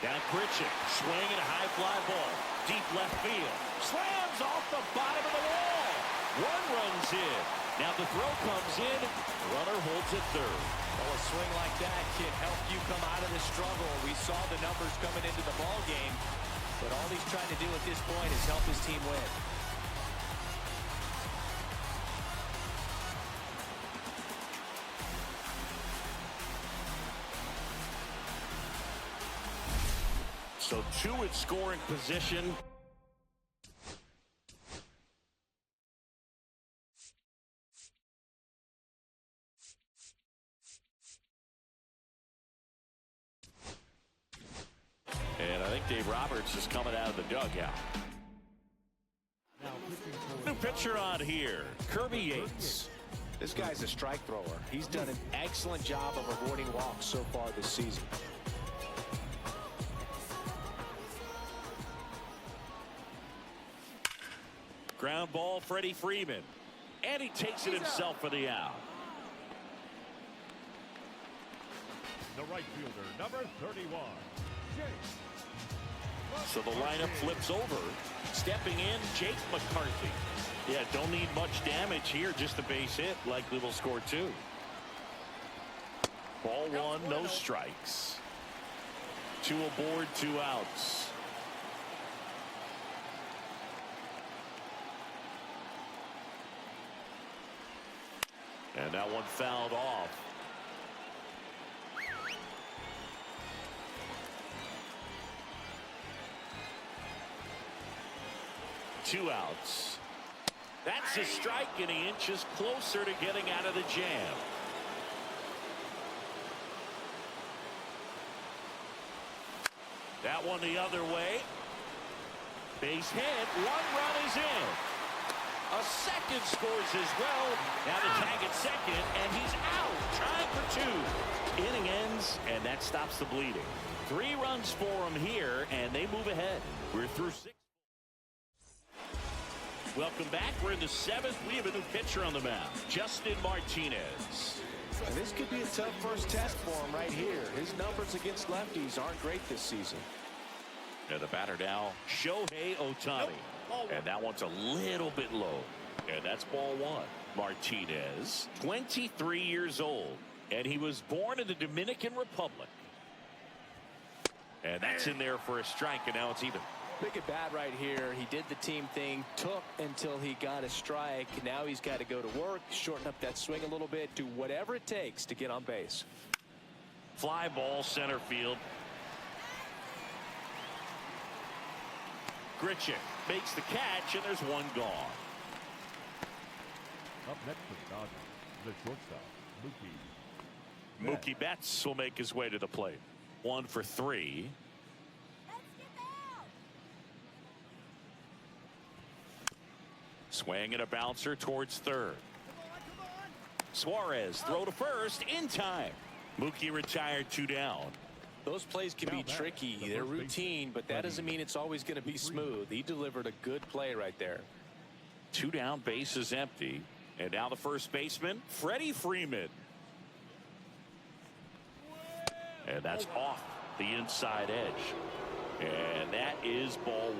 Down Grichuk, swing and a high fly ball. Deep left field. Slams off the bottom of the wall. One runs in. Now the throw comes in. Runner holds it third. Well, a swing like that can help you come out of the struggle. We saw the numbers coming into the ball game, but all he's trying to do at this point is help his team win. So 2 at scoring position. And I think Dave Roberts is coming out of the dugout. New pitcher on here, Kirby Yates. This guy's a strike thrower. He's done an excellent job of avoiding walks so far this season. Ground ball, Freddie Freeman. And he takes it himself for the out. The right fielder, number 31. So the lineup flips over. Stepping in, Jake McCarthy. Yeah, don't need much damage here, just a base hit. Likely will score 2. Ball 1, no strikes. 2 aboard, 2 outs. And that one fouled off. Two outs. That's a strike, and he inches closer to getting out of the jam. That one the other way. Base hit. 1 run is in. A second scores as well. Now the tag at second, and he's out. Trying for 2. Inning ends innings, and that stops the bleeding. 3 runs for them here, and they move ahead. We're through 6. Welcome back. We're in the 7th. We have a new pitcher on the mound, Justin Martinez. And this could be a tough first test for him right here. His numbers against lefties aren't great this season. And the batter now, Shohei Ohtani. And that one's a little bit low. And that's ball 1. Martinez, 23 years old. And he was born in the Dominican Republic. And that's in there for a strike, and now it's even. Big at bat right here. He did the team thing, took until he got a strike. Now he's got to go to work, shorten up that swing a little bit, do whatever it takes to get on base. Fly ball center field. Grichuk makes the catch, and there's one gone. Up next for the Dodgers, the shortstop, Mookie. Mookie Betts will make his way to the plate. 1 for 3. Swing and a bouncer towards third. Suarez throw to first in time. Mookie retired 2 down. Those plays can be tricky. They're routine, but that doesn't mean it's always going to be smooth. He delivered a good play right there. 2 down, bases empty. And now the first baseman, Freddie Freeman. And that's off the inside edge. And that is ball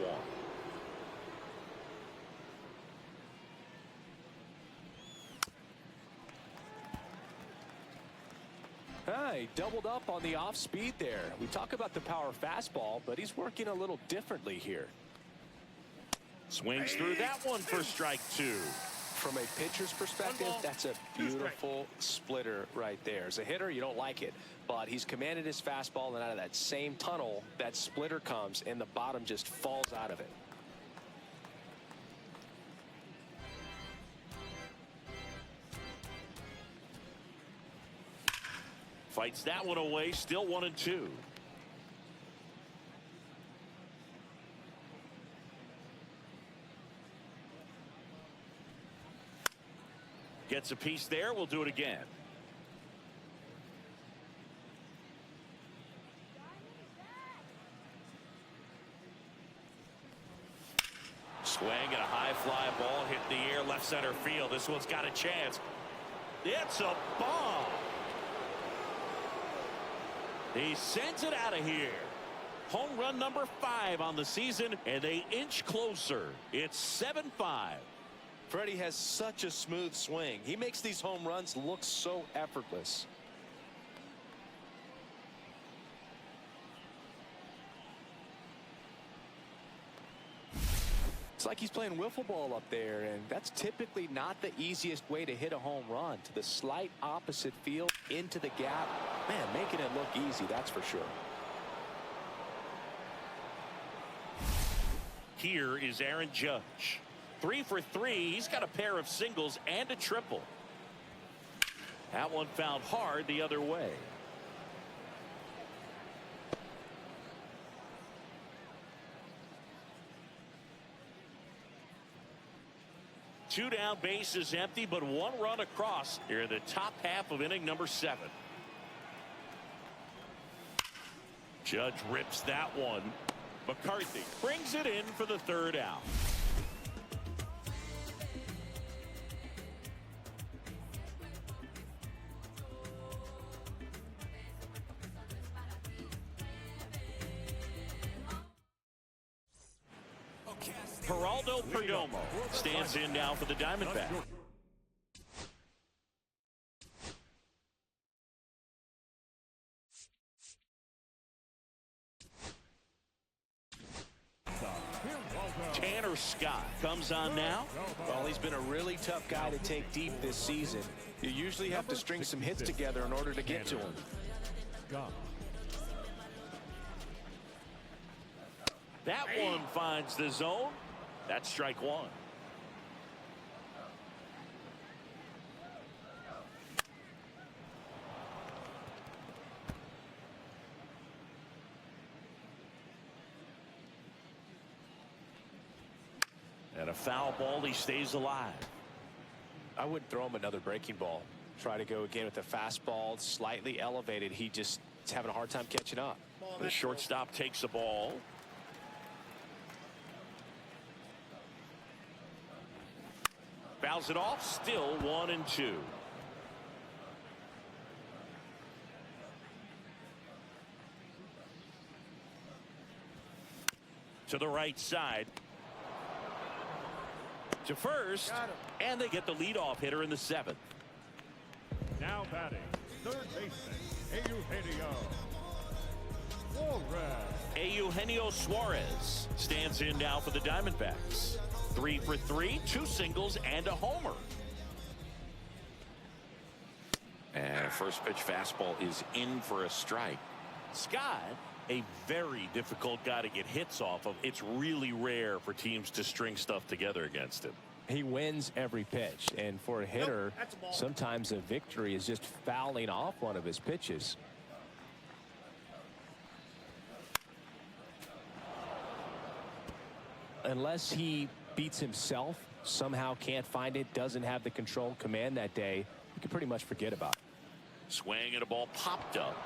1. He doubled up on the off speed there. We talk about the power fastball, but he's working a little differently here. Swings through that one for strike 2. From a pitcher's perspective, that's a beautiful splitter right there. As a hitter, you don't like it, but he's commanded his fastball, and out of that same tunnel, that splitter comes, and the bottom just falls out of it. Fights that one away, still 1-2. Gets a piece there. We'll do it again. Swing and a high fly ball hit the air left center field. This one's got a chance. It's a bomb. He sends it out of here. Home run number 5 on the season, and they inch closer. It's 7-5. Freddie has such a smooth swing. He makes these home runs look so effortless. It's like he's playing wiffle ball up there, and that's typically not the easiest way to hit a home run. To the slight opposite field, into the gap. Man, making it look easy, that's for sure. Here is Aaron Judge. 3 for 3. He's got a pair of singles and a triple. That one fouled hard the other way. Two down, bases empty, but 1 run across here in the top half of inning number 7. Judge rips that one. McCarthy brings it in for the 3rd out. Geraldo Perdomo stands in now for the Diamondbacks. Tanner Scott comes on now. Well, he's been a really tough guy to take deep this season. You usually have to string some hits together in order to get to him. That one finds the zone. That's strike 1. And a foul ball. He stays alive. I wouldn't throw him another breaking ball. Try to go again with the fastball, slightly elevated. He just He's having a hard time catching up. The shortstop takes the ball. Fouls it off. Still 1-2. To the right side. To first. And they get the leadoff hitter in the 7th. Now batting, third baseman, Eugenio Suarez stands in now for the Diamondbacks. 3 for 3, 2 singles and a homer. And first pitch fastball is in for a strike. Scott, a very difficult guy to get hits off of. It's really rare for teams to string stuff together against him. He wins every pitch, and for a hitter, sometimes a victory is just fouling off one of his pitches. Unless he beats himself, somehow can't find it, doesn't have the control command that day, you can pretty much forget about it. Swing and a ball popped up.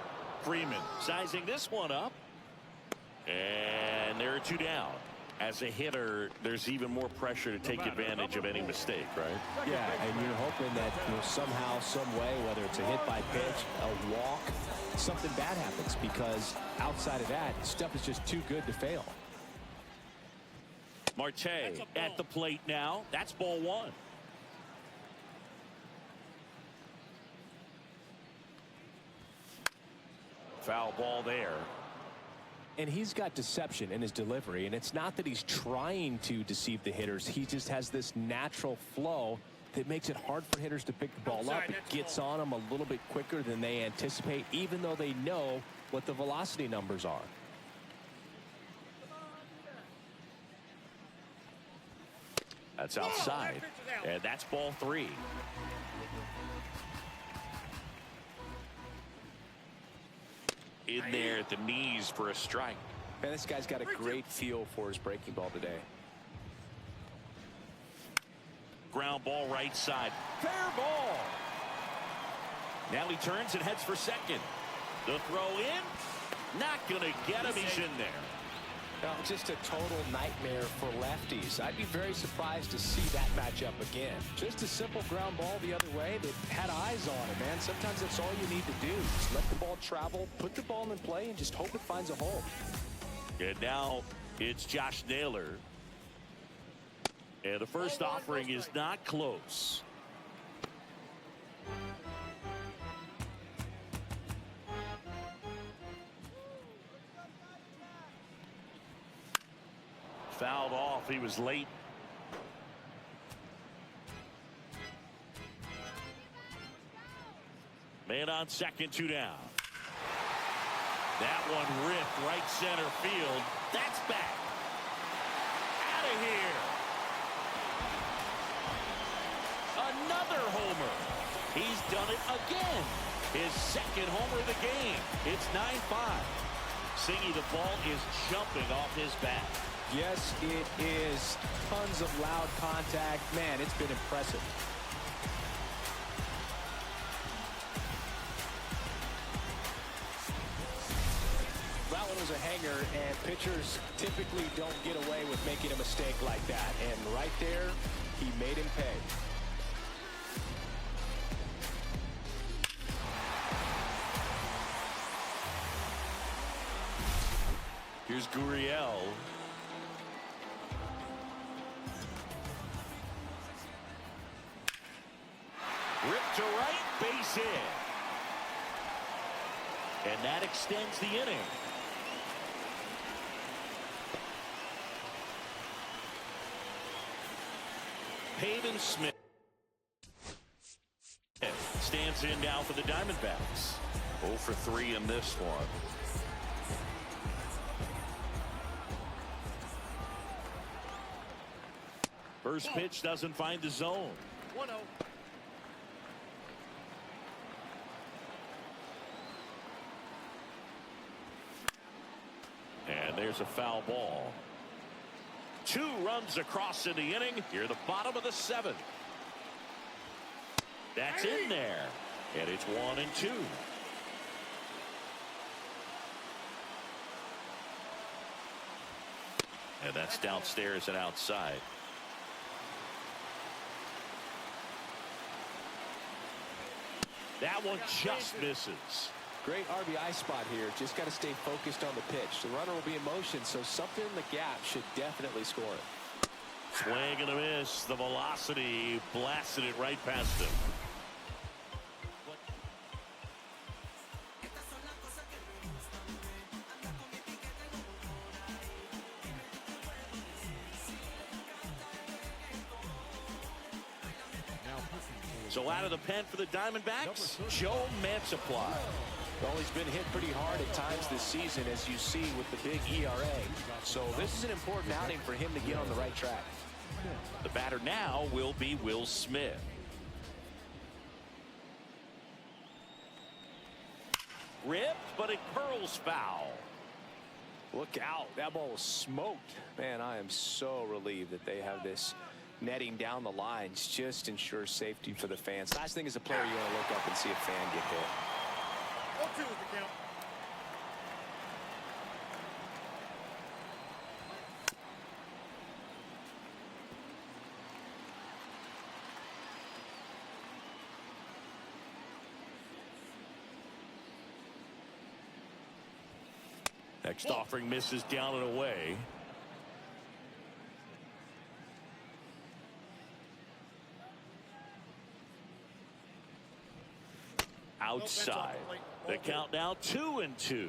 Freeman sizing this one up. And there are 2 down. As a hitter, there's even more pressure to take advantage of any mistake, right? Yeah, and you're hoping that somehow, some way, whether it's a hit by pitch, a walk, something bad happens, because outside of that, stuff is just too good to fail. Marte at the plate now. That's ball 1. Foul ball there. And he's got deception in his delivery, and it's not that he's trying to deceive the hitters. He just has this natural flow that makes it hard for hitters to pick the ball up. It gets on them a little bit quicker than they anticipate, even though they know what the velocity numbers are. That's outside, and that's ball 3. In there at the knees for a strike. Man, this guy's got a great feel for his breaking ball today. Ground ball right side. Fair ball. Now he turns and heads for second. The throw in. Not going to get him. He's in there. Now, just a total nightmare for lefties. I'd be very surprised to see that matchup again. Just a simple ground ball the other way that had eyes on it, man. Sometimes that's all you need to do. Just let the ball travel, put the ball in play, and just hope it finds a hole. And now it's Josh Naylor. And the first offering is not close. Fouled off. He was late. Man on second, 2 down. That one ripped right center field. That's back. Out of here. Another homer. He's done it again. His second homer of the game. It's 9-5. Singy, the ball is jumping off his bat. Yes, it is. Tons of loud contact. Man, it's been impressive. That one was a hanger, and pitchers typically don't get away with making a mistake like that. And right there, he made him pay. Here's Gurriel. Ripped to right, base hit. And that extends the inning. Pavin Smith stands in now for the Diamondbacks. 0 for 3 in this one. First pitch doesn't find the zone. 1-0. And there's a foul ball. 2 runs across in the inning. Here, the bottom of the 7th. That's in there. And it's 1-2. And that's downstairs and outside. That one just misses. Great RBI spot here. Just got to stay focused on the pitch. The runner will be in motion, so something in the gap should definitely score it. Swing and a miss. The velocity blasted it right past him. So out of the pen for the Diamondbacks, Joe Mansupply. Well, he's been hit pretty hard at times this season, as you see with the big ERA. So this is an important outing for him to get on the right track. The batter now will be Will Smith. Ripped, but it curls foul. Look out. That ball was smoked. Man, I am so relieved that they have this netting down the lines. Just ensures safety for the fans. Last thing as a player, you want to look up and see a fan get hit. 0-2 is the count. Next offering misses down and away. Outside. The count now 2-2.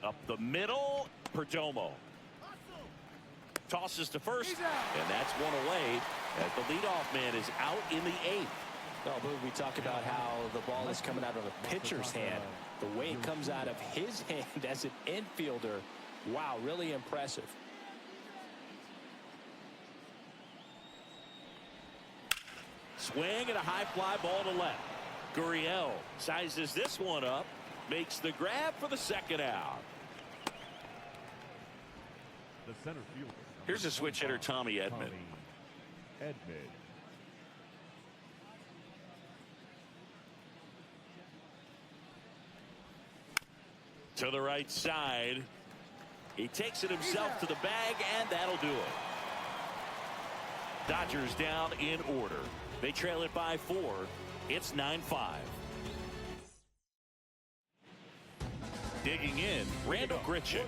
Up the middle, Perdomo. Tosses to first, and that's one away as the leadoff man is out in the 8th. Well, we talk about how the ball is coming out of a pitcher's hand. The way it comes out of his hand as an infielder, wow, really impressive. Swing and a high fly ball to left. Gurriel sizes this one up, makes the grab for the second out. The center fielder. Here's a switch hitter, Tommy Edman. To the right side. He takes it himself to the bag, and that'll do it. Dodgers down in order. They trail it by 4. It's 9-5. Digging in, Randall Grichuk.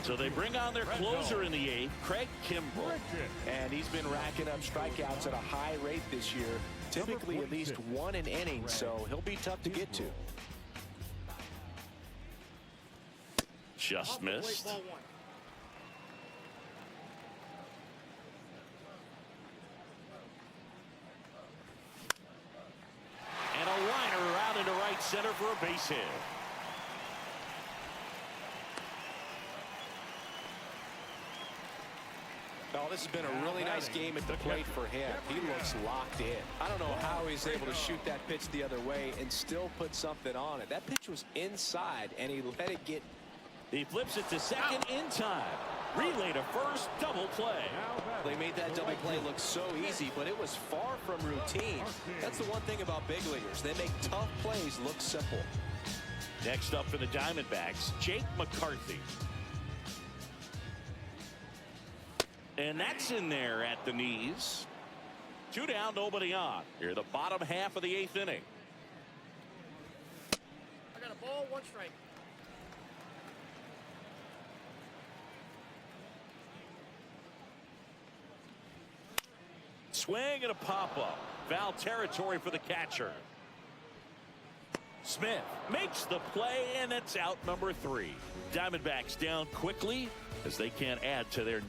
So they bring on their closer in the 8th, Craig Kimbrell. And he's been racking up strikeouts at a high rate this year, typically at least 1 an inning, so he'll be tough to get to. Just missed. And a liner out into right center for a base hit. Oh, this has been a really nice game at the plate for him. He looks locked in. I don't know how he's able to shoot that pitch the other way and still put something on it. That pitch was inside, and he let it get. He flips it to second in time. Relay to first, double play. They made that double play look so easy, but it was far from routine. That's the one thing about big leaguers. They make tough plays look simple. Next up for the Diamondbacks, Jake McCarthy. And that's in there at the knees. 2 down, nobody on. Here, the bottom half of the 8th inning. I got a ball, 1 strike. Swing and a pop-up. Foul territory for the catcher. Smith makes the play, and it's out number 3. Diamondbacks down quickly as they can't add to their 9.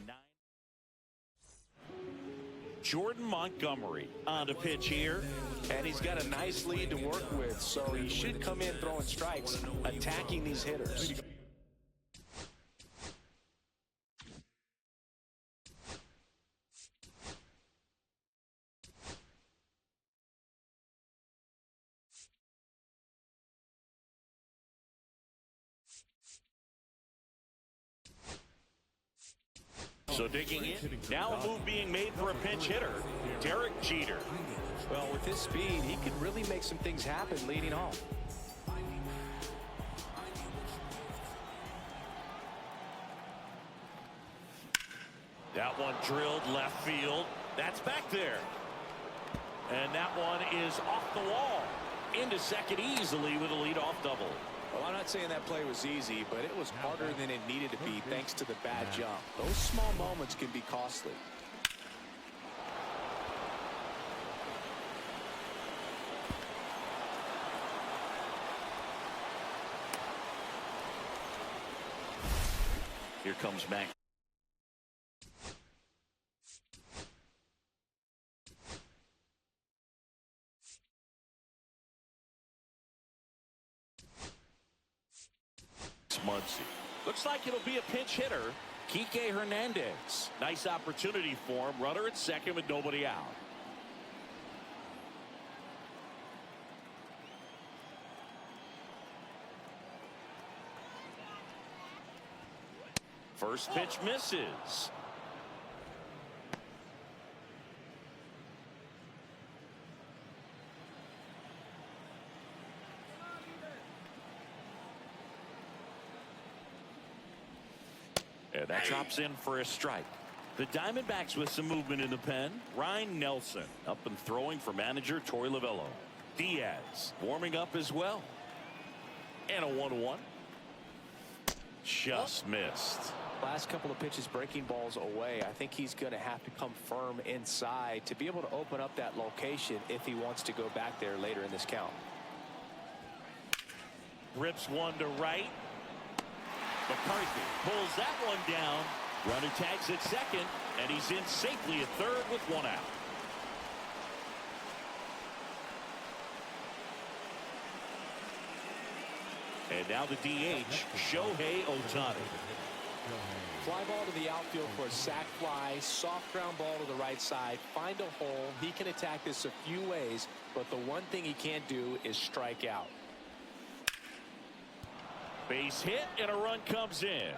Jordan Montgomery on to pitch here. And he's got a nice lead to work with, so he should come in throwing strikes, attacking these hitters. So digging in. Now a move being made for a pinch hitter, Derek Jeter. Well, with his speed, he could really make some things happen leading off. That one drilled left field. That's back there. And that one is off the wall. Into second easily with a leadoff double. Well, I'm not saying that play was easy, but it was harder than it needed to be thanks to the bad jump. Those small moments can be costly. Here comes Mac. Muncy. Looks like it'll be a pinch hitter, Kike Hernandez. Nice opportunity for him. Runner at second with nobody out. First pitch misses. And that drops in for a strike. The Diamondbacks with some movement in the pen. Ryan Nelson up and throwing for manager Torey Lovullo. Diaz warming up as well. And a 1-1. Just missed. Last couple of pitches breaking balls away. I think he's going to have to come firm inside to be able to open up that location if he wants to go back there later in this count. Rips one to right. McCarthy pulls that one down. Runner tags at second, and he's in safely at third with one out. And now the DH, Shohei Ohtani. Fly ball to the outfield for a sac fly. Soft ground ball to the right side. Find a hole. He can attack this a few ways, but the one thing he can't do is strike out. Base hit, and a run comes in.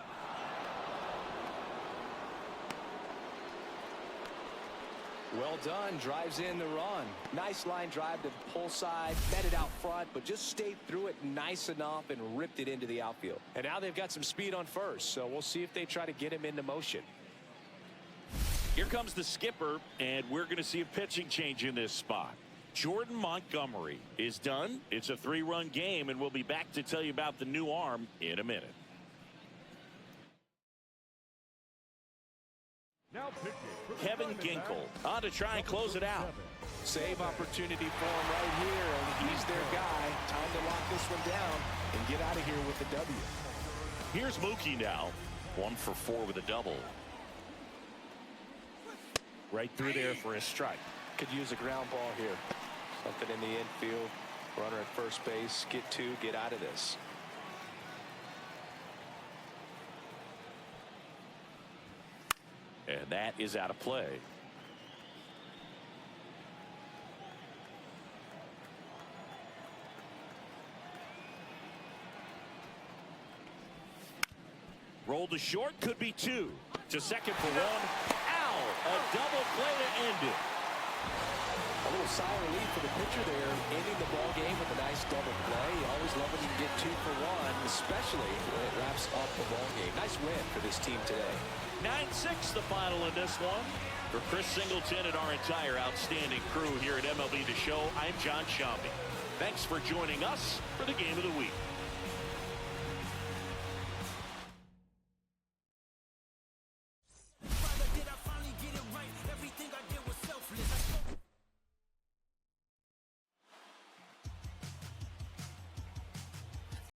Well done. Drives in the run. Nice line drive to the pull side. Met it out front, but just stayed through it nice enough and ripped it into the outfield. And now they've got some speed on first, so we'll see if they try to get him into motion. Here comes the skipper, and we're going to see a pitching change in this spot. Jordan Montgomery is done. It's a 3-run game, and we'll be back to tell you about the new arm in a minute. Now pitching for the Kevin Ginkel on to try and close it out. Save opportunity for him right here, and he's their guy. Time to lock this one down and get out of here with the W. Here's Mookie now. 1 for 4 with a double. Right through there for a strike. Could use a ground ball here. Something in the infield. Runner at first base. Get 2. Get out of this. And that is out of play. Roll to short, could be 2. To second for 1. Ow! A double play to end it. A little sigh of relief for the pitcher there, ending the ball game with a nice double play. You always love when you can get 2 for 1, especially when it wraps up the ball game. Nice win for this team today. 9-6 the final in this one. For Chris Singleton and our entire outstanding crew here at MLB The Show, I'm John Shambi. Thanks for joining us for the Game of the Week.